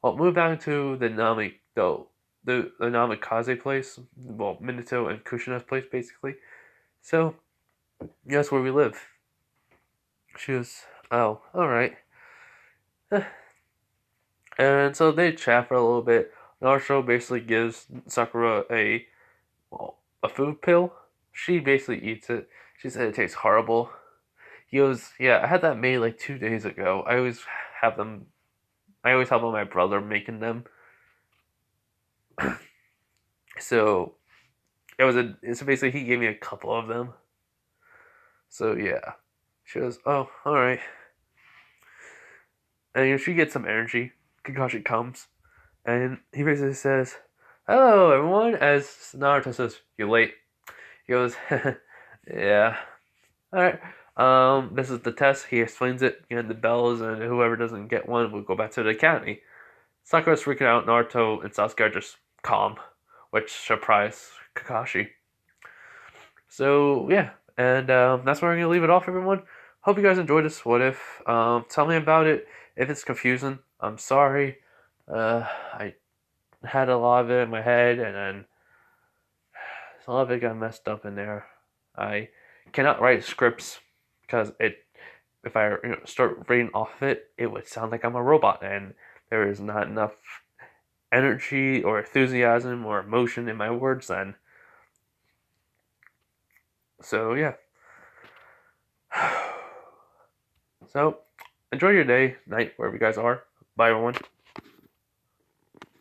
well, moved back to the Namikaze place, well, Minato and Kushina's place basically. So that's where we live." She goes, "Oh, all right." And so they chat for a little bit. Naruto basically gives Sakura a food pill. She basically eats it. She said it tastes horrible. He goes, "Yeah, I had that made like 2 days ago. I always have them. I always help my brother making them." So so basically he gave me a couple of them. So yeah, she goes, "Oh, all right." And she gets some energy. Kakashi comes, and he basically says, "Hello, everyone." As Naruto says, "You're late." He goes, "Yeah, all right. This is the test." He explains it. The bells, and whoever doesn't get one will go back to the academy. Sakura's freaking out. Naruto and Sasuke are just calm, which surprised Kakashi. So yeah, and that's where we're gonna leave it off, everyone. Hope you guys enjoyed this. What if? Tell me about it. If it's confusing, I'm sorry. I had a lot of it in my head, and then a lot of it got messed up in there. I cannot write scripts because if I start reading off it, it would sound like I'm a robot, and there is not enough energy or enthusiasm or emotion in my words then. So yeah. So enjoy your day, night, wherever you guys are. Bye everyone.